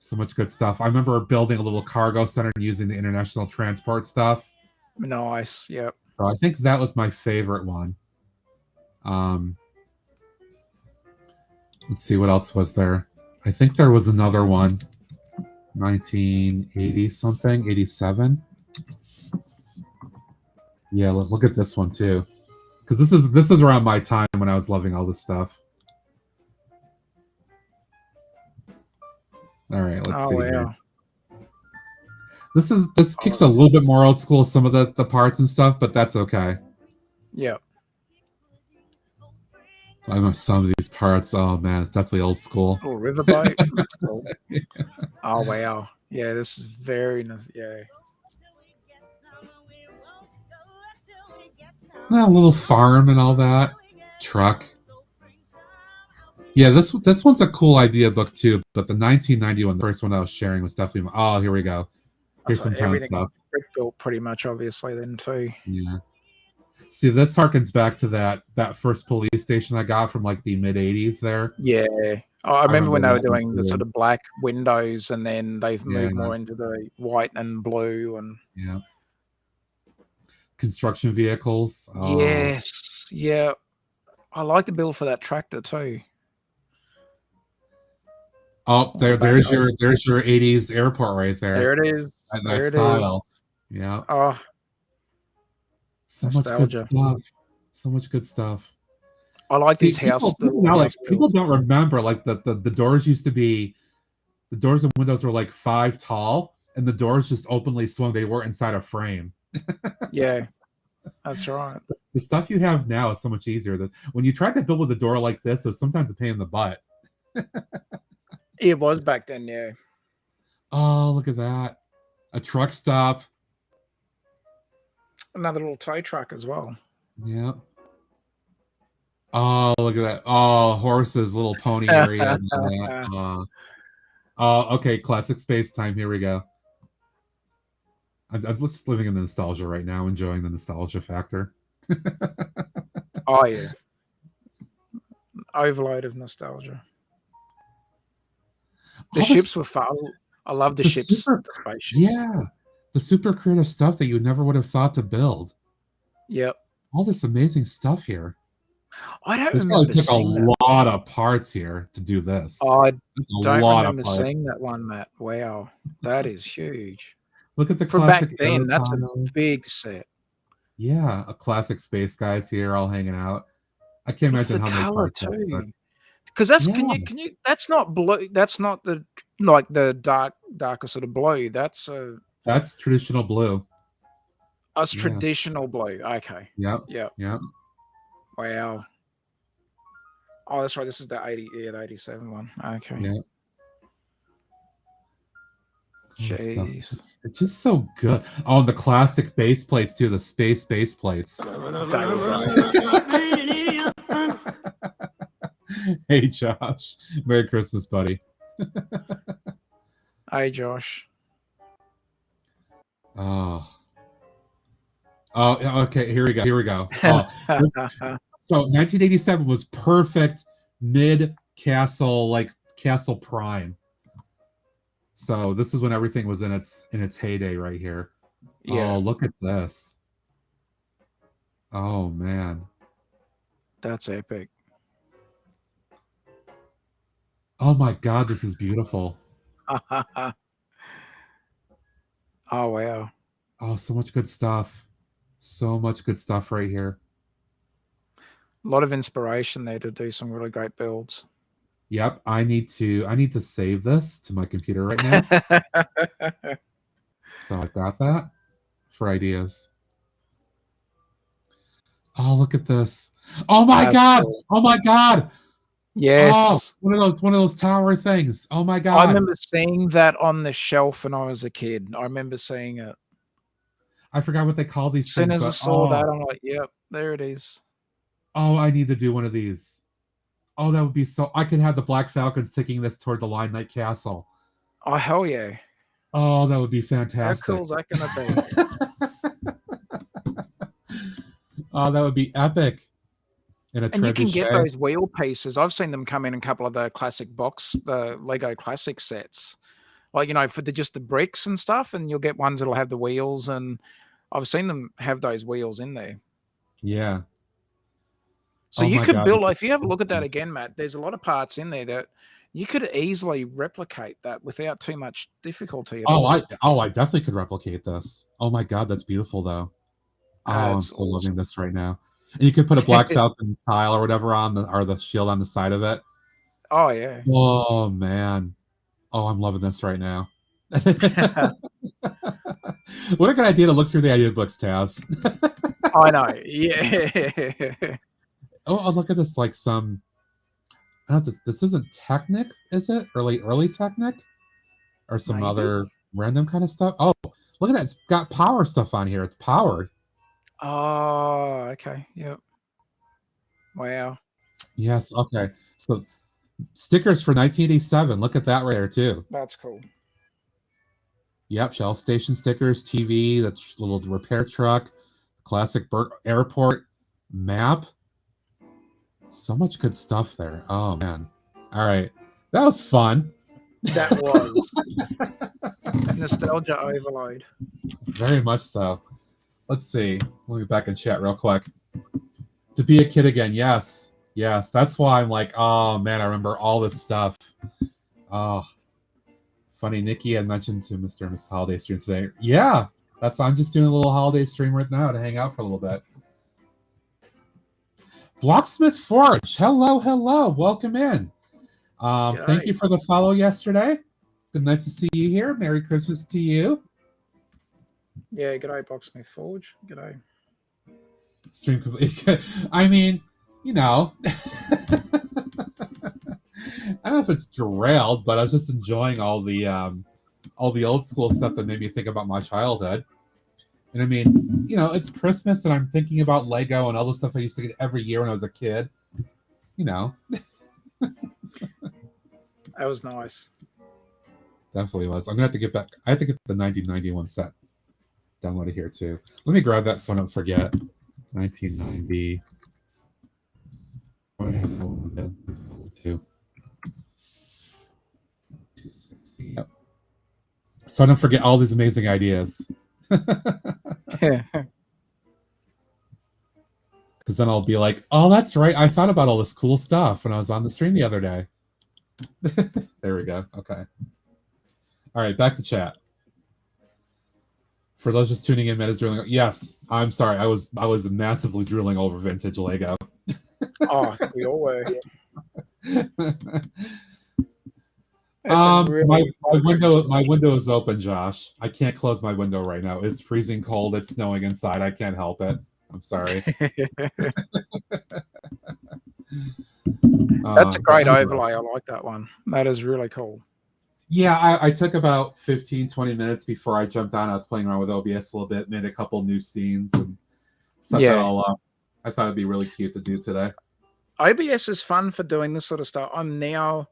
Speaker 2: So much good stuff. I remember building a little cargo center and using the international transport stuff.
Speaker 6: Nice. Yep.
Speaker 2: So I think that was my favorite one. Let's see what else was there. I think there was another one. 1980 something, 87. Yeah, look at this one too. Because this is around my time when I was loving all this stuff. All right, let's see here. This kicks a little bit more old school, some of the parts and stuff, but that's okay.
Speaker 6: Yeah.
Speaker 2: I know some of these parts. Oh man, it's definitely old school.
Speaker 6: Oh, riverboat. That's cool. Yeah. Oh wow. Yeah, this is very nice. Yeah.
Speaker 2: A little farm and all that. Truck. Yeah, this one's a cool idea book too. But the 1991, the first one I was sharing, was definitely. Oh, here we go. Here's some town stuff.
Speaker 6: Brick built pretty much, obviously, then too.
Speaker 2: Yeah. See, this harkens back to that first police station I got from like the mid '80s. There.
Speaker 6: Yeah. Oh, I remember when they were doing the sort of black windows, and then they've moved more into the white and blue, and
Speaker 2: yeah. Construction vehicles. Oh.
Speaker 6: Yes. Yeah. I like the build for that tractor too.
Speaker 2: Oh, there's your 80s airport right there.
Speaker 6: There it is.
Speaker 2: And that style. Yeah.
Speaker 6: Oh.
Speaker 2: So nostalgia. Much good stuff. So much good stuff.
Speaker 6: I like these houses.
Speaker 2: People don't remember like the doors used to be, the doors and windows were like 5 tall, and the doors just openly swung. They weren't inside a frame.
Speaker 6: Yeah, that's right.
Speaker 2: The stuff you have now is so much easier. That when you tried to build with a door like this, it was sometimes a pain in the butt.
Speaker 6: It was back then, yeah.
Speaker 2: Oh, look at that. A truck stop.
Speaker 6: Another little tow truck as well.
Speaker 2: Yeah. Oh, look at that. Oh, horses, little pony area. Okay, classic space time. Here we go. I'm just living in the nostalgia right now, enjoying the nostalgia factor.
Speaker 6: Oh, yeah. Overload of nostalgia. The ships were fun. I love the ships. The spaceships.
Speaker 2: Yeah. The super creative stuff that you never would have thought to build.
Speaker 6: Yep.
Speaker 2: All this amazing stuff here.
Speaker 6: I don't
Speaker 2: this
Speaker 6: remember.
Speaker 2: This probably took a lot of parts here to do this.
Speaker 6: Oh, I don't remember seeing that one, Matt. Wow. That is huge.
Speaker 2: Look at the
Speaker 6: from back then. That's a big set.
Speaker 2: Yeah, a classic space guys here all hanging out. I can't imagine how many parts too.
Speaker 6: Because that's can you that's not blue. That's not the like the darker sort of blue. That's
Speaker 2: traditional blue.
Speaker 6: That's traditional blue. Okay.
Speaker 2: Yep.
Speaker 6: Yep.
Speaker 2: Yep.
Speaker 6: Wow. Oh, that's right. This is the 87 one. Okay.
Speaker 2: Yeah.
Speaker 6: Jeez.
Speaker 2: It's just so good. Oh, the classic base plates too. The space base plates. Hey, Josh. Merry Christmas, buddy.
Speaker 6: Hey, Josh.
Speaker 2: Oh, okay. Here we go. Oh, so 1987 was perfect mid castle, like Castle Prime. So this is when everything was in its heyday right here. Yeah. Oh, look at this. Oh man.
Speaker 6: That's epic.
Speaker 2: Oh my god, this is beautiful.
Speaker 6: Oh wow.
Speaker 2: Oh, so much good stuff. So much good stuff right here.
Speaker 6: A lot of inspiration there to do some really great builds.
Speaker 2: Yep, I need to save this to my computer right now. So I got that for ideas. Oh, look at this. Oh my god. Cool. Oh my god.
Speaker 6: Yes.
Speaker 2: one of those tower things. Oh my
Speaker 6: I
Speaker 2: god.
Speaker 6: remember seeing that on the shelf when I was a kid. I remember seeing it.
Speaker 2: I forgot what they call
Speaker 6: As
Speaker 2: these
Speaker 6: soon
Speaker 2: things,
Speaker 6: as I
Speaker 2: but
Speaker 6: saw that, I'm like, yep, there it is.
Speaker 2: I need to do one of these. Oh, that would be so. I could have the Black Falcons taking this toward the Line Knight Castle.
Speaker 6: Oh, hell yeah.
Speaker 2: Oh, that would be
Speaker 6: How
Speaker 2: fantastic.
Speaker 6: cool is that going to be?
Speaker 2: Oh, that would be epic. In a
Speaker 6: And you can get
Speaker 2: trebuchet.
Speaker 6: those wheel pieces. I've seen them come in a couple of the classic the Lego classic sets. Like, for just the bricks and stuff, and you'll get ones that'll have the wheels, and I've seen them have those wheels in there.
Speaker 2: Yeah.
Speaker 6: So
Speaker 2: Oh
Speaker 6: you
Speaker 2: my
Speaker 6: could
Speaker 2: God,
Speaker 6: build,
Speaker 2: this
Speaker 6: if
Speaker 2: is
Speaker 6: you have a look at that
Speaker 2: awesome.
Speaker 6: again, Matt, there's a lot of parts in there that you could easily replicate that without too much difficulty at all.
Speaker 2: I definitely could replicate this. Oh my God, that's beautiful though. Oh, I'm
Speaker 6: That's
Speaker 2: so loving
Speaker 6: awesome.
Speaker 2: this right now. And you could put a Black Falcon tile or whatever on the shield on the side of it.
Speaker 6: Oh, yeah.
Speaker 2: Oh man. Oh, I'm loving this right now. What a good idea to look through the idea books, Taz.
Speaker 6: I know. Yeah.
Speaker 2: Oh, look at this! Like some. I don't know, this isn't Technic, is it? Early Technic, or some
Speaker 6: Maybe.
Speaker 2: other random kind of stuff. Oh, look at that! It's got power stuff on here. It's powered.
Speaker 6: Oh, okay. Yep. Wow.
Speaker 2: Yes. Okay. So stickers for 1987. Look at that right there too.
Speaker 6: That's cool.
Speaker 2: Yep. Shell station stickers, TV, that little repair truck, classic airport map. So much good stuff there. Oh man. All right. That was fun.
Speaker 6: That was nostalgia overload.
Speaker 2: Very much so. Let's see. Let me back in chat real quick. To be a kid again, yes. Yes. That's why I'm like, oh man, I remember all this stuff. Oh. Funny, Nikki had mentioned to Mr. and Miss Holiday stream today. Yeah. I'm just doing a little holiday stream right now to hang out for a little bit. Blocksmith Forge. Hello. Welcome in. Thank you for the follow yesterday. Good, nice to see you here. Merry Christmas to you.
Speaker 6: Yeah, g'day, Blocksmith Forge. G'day.
Speaker 2: Stream complete. I mean, I don't know if it's derailed, but I was just enjoying all the old school stuff that made me think about my childhood. And I mean, it's Christmas, and I'm thinking about Lego and all the stuff I used to get every year when I was a kid.
Speaker 6: That was nice.
Speaker 2: Definitely was. I'm gonna have to get back. I have to get the 1991 set downloaded here too. Let me grab that so I don't forget. 1990. What have two? 260. Yep. So I don't forget all these amazing ideas. Because then I'll be like, oh, that's right. I thought about all this cool stuff when I was on the stream the other day. There we go. Okay. All right, back to chat. For those just tuning in, Matt is drooling. Yes, I'm sorry. I was massively drooling over vintage Lego.
Speaker 6: Oh, we all were.
Speaker 2: My window is open, Josh. I can't close my window right now. It's freezing cold. It's snowing inside. I can't help it. I'm sorry.
Speaker 6: That's a great overlay. I like that one. That is really cool.
Speaker 2: Yeah, I took about 15, 20 minutes before I jumped on. I was playing around with OBS a little bit, made a couple new scenes, and set that all up. I thought it'd be really cute to do today.
Speaker 6: OBS is fun for doing this sort of stuff. I'm now,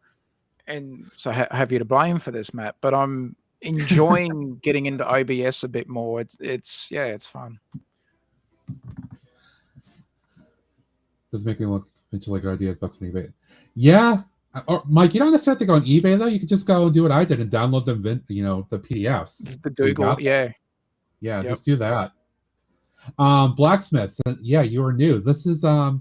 Speaker 6: and so I have you to blame for this, Matt, but I'm enjoying getting into OBS a bit more. It's fun.
Speaker 2: Does make me look into like ideas bucks on eBay. Yeah. Or Mike, you don't necessarily have to go on eBay though. You could just go and do what I did and download them, the PDFs.
Speaker 6: The Google,
Speaker 2: yeah, just do that. Blacksmith, yeah, you are new. This is to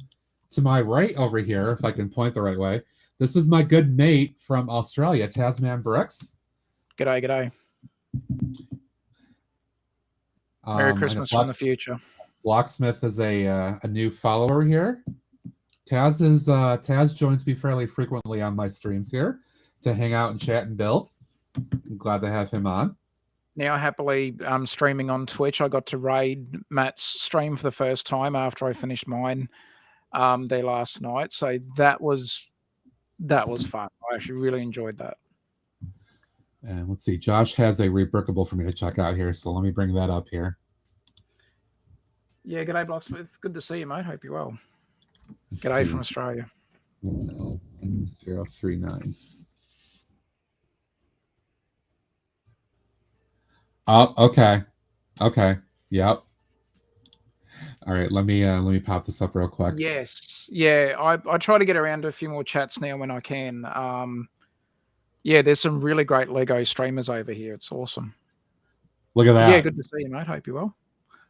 Speaker 2: my right over here, if I can point the right way. This is my good mate from Australia, Tasman Brooks.
Speaker 6: G'day. Merry Christmas from the future.
Speaker 2: Blacksmith is a new follower here. Taz joins me fairly frequently on my streams here to hang out and chat and build. I'm glad to have him on.
Speaker 6: Now happily streaming on Twitch. I got to raid Matt's stream for the first time after I finished mine there last night. So that was That was fun. I actually really enjoyed that.
Speaker 2: And let's see, Josh has a rebrickable for me to check out here, so let me bring that up here.
Speaker 6: Yeah, g'day, Blocksmith. Good to see you, mate. Hope you're well.
Speaker 2: Let's
Speaker 6: G'day
Speaker 2: see.
Speaker 6: from Australia.
Speaker 2: 039. Oh, okay. Okay. Yep. All right, let me pop this up real quick.
Speaker 6: Yes. Yeah, I try to get around to a few more chats now when I can. Yeah, there's some really great Lego streamers over here. It's awesome.
Speaker 2: Look at that.
Speaker 6: Yeah, good to see you, mate. Hope you're well.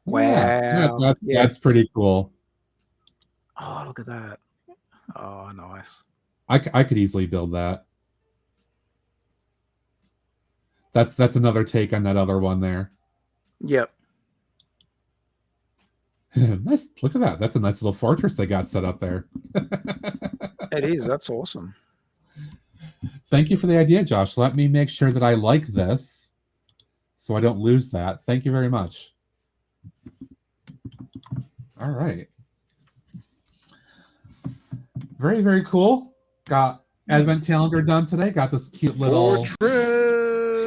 Speaker 2: Yeah,
Speaker 6: Wow.
Speaker 2: that's pretty cool.
Speaker 6: Oh, look at that. Oh, nice.
Speaker 2: I could easily build that. That's another take on that other one there.
Speaker 6: Yep.
Speaker 2: Nice. Look at that. That's a nice little fortress they got set up there.
Speaker 6: It is. That's awesome.
Speaker 2: Thank you for the idea, Josh. Let me make sure that I like this so I don't lose that. Thank you very much. All right. Very, very cool. Got advent calendar done today. Got this cute little
Speaker 3: Fortress.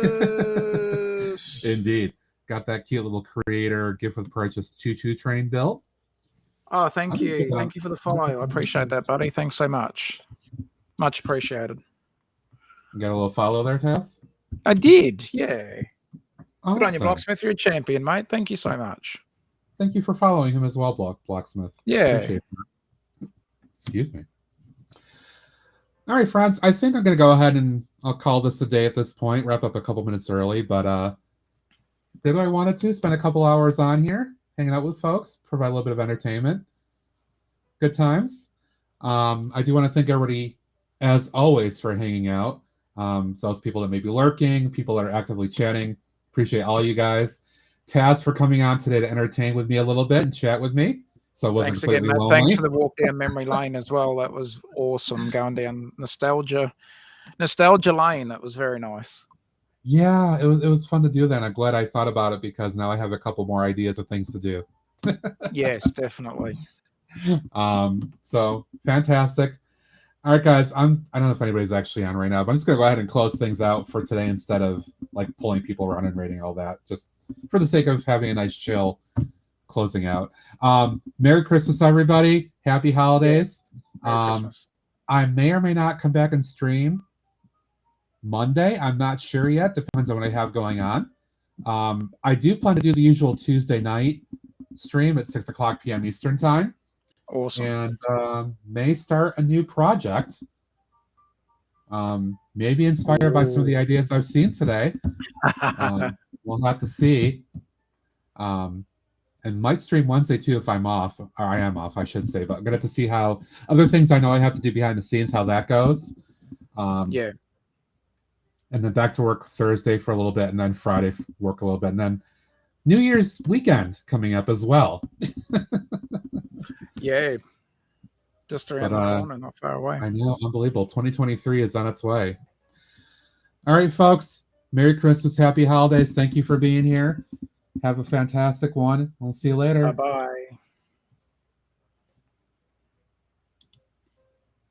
Speaker 2: Indeed. Got that cute little creator gift with purchase choo-choo train built.
Speaker 6: Oh, thank you. Thank you for the follow. I appreciate that, buddy. Thanks so much. Much appreciated.
Speaker 2: You got a little follow there, Tess?
Speaker 6: I did. Yeah.
Speaker 2: Awesome.
Speaker 6: Good on you, Blocksmith. You're a champion, mate. Thank you so much.
Speaker 2: Thank you for following him as well, Blocksmith.
Speaker 6: Yeah.
Speaker 2: Appreciate that. Excuse me. All right, friends. I think I'm going to go ahead and I'll call this a day at this point. Wrap up a couple minutes early, but did what I wanted to. Spend a couple hours on here, hanging out with folks, provide a little bit of entertainment. Good times. I do want to thank everybody, as always, for hanging out. Those people that may be lurking, people that are actively chatting. Appreciate all you guys. Taz for coming on today to entertain with me a little bit and chat with me. So it wasn't
Speaker 6: Thanks again,
Speaker 2: completely
Speaker 6: Matt.
Speaker 2: lonely.
Speaker 6: Thanks for the walk down memory lane as well. That was awesome. Going down nostalgia lane. That was very nice.
Speaker 2: Yeah, it was fun to do that. And I'm glad I thought about it because now I have a couple more ideas of things to do.
Speaker 6: Yes, definitely.
Speaker 2: So fantastic. All right, guys. I don't know if anybody's actually on right now, but I'm just gonna go ahead and close things out for today instead of like pulling people around and rating all that, just for the sake of having a nice chill closing out. Merry Christmas, everybody. Happy holidays.
Speaker 6: Merry Christmas.
Speaker 2: I may or may not come back and stream Monday. I'm not sure yet. Depends on what I have going on. I do plan to do the usual Tuesday night stream at 6 o'clock p.m. Eastern time.
Speaker 6: Awesome.
Speaker 2: And may start a new project. Maybe inspired by some of the ideas I've seen today. We'll have to see. And might stream Wednesday too if I'm off, or I am off, I should say. But I'm gonna have to see how other things I know I have to do behind the scenes, how that goes.
Speaker 6: Yeah.
Speaker 2: And then back to work Thursday for a little bit, and then Friday work a little bit, and then New Year's weekend coming up as well.
Speaker 6: Yeah. Just around the corner, not far away.
Speaker 2: I know, unbelievable. 2023 is on its way. All right, folks. Merry Christmas, happy holidays. Thank you for being here. Have a fantastic one. We'll see you later.
Speaker 6: Bye-bye.